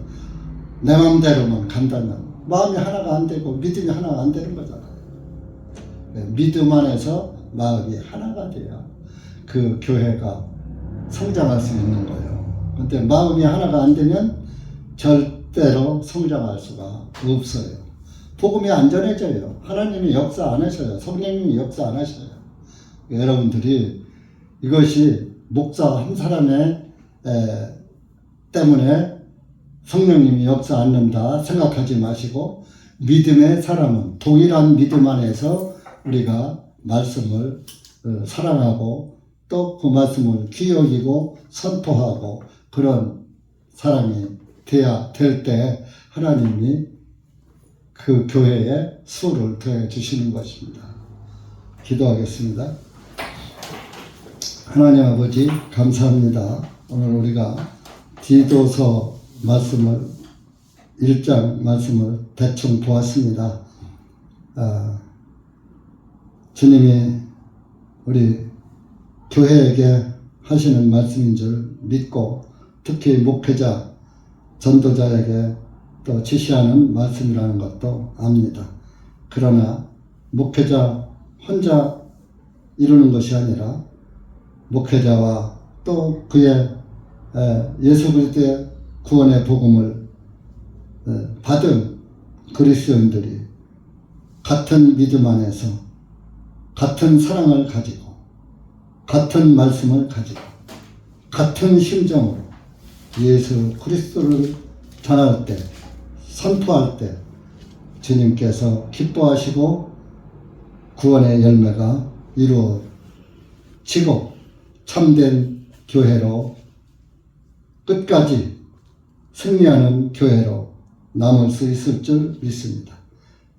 Speaker 1: 내 맘대로만 간다면 마음이 하나가 안 되고 믿음이 하나가 안 되는 거잖아요. 믿음 안에서 마음이 하나가 돼야 그 교회가 성장할 수 있는 거예요. 근데 마음이 하나가 안 되면 절대로 성장할 수가 없어요. 복음이 안 전해져요. 하나님이 역사 안 하셔요. 성령님이 역사 안 하셔요. 여러분들이 이것이 목사 한 사람의 때문에 성령님이 역사 않는다 생각하지 마시고, 믿음의 사람은 동일한 믿음 안에서 우리가 말씀을 사랑하고 또 그 말씀을 귀히 여기고 선포하고 그런 사람이 돼야 될 때 하나님이 그 교회에 수를 더해 주시는 것입니다. 기도하겠습니다. 하나님 아버지 감사합니다. 오늘 우리가 디도서 말씀을 1장 말씀을 대충 보았습니다. 주님이 우리 교회에게 하시는 말씀인 줄 믿고 특히 목회자, 전도자에게 또 지시하는 말씀이라는 것도 압니다. 그러나 목회자 혼자 이루는 것이 아니라 목회자와 또 그의 예수 그리스도의 구원의 복음을 받은 그리스도인들이 같은 믿음 안에서 같은 사랑을 가지고 같은 말씀을 가지고 같은 심정으로 예수 그리스도를 전할 때, 선포할 때 주님께서 기뻐하시고 구원의 열매가 이루어지고 참된 교회로 끝까지 승리하는 교회로 남을 수 있을 줄 믿습니다.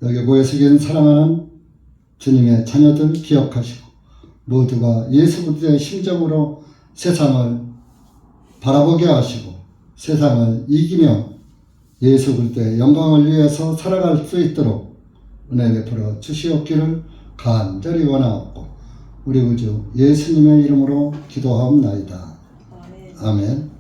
Speaker 1: 여기 모여서 계신 사랑하는 주님의 자녀들 기억하시고 모두가 예수 그리스도의 심정으로 세상을 바라보게 하시고 세상을 이기며 예수 그리스도의 영광을 위해서 살아갈 수 있도록 은혜 베풀어 주시옵기를 간절히 원하옵고 우리 구주 예수님의 이름으로 기도하옵나이다. 아멘.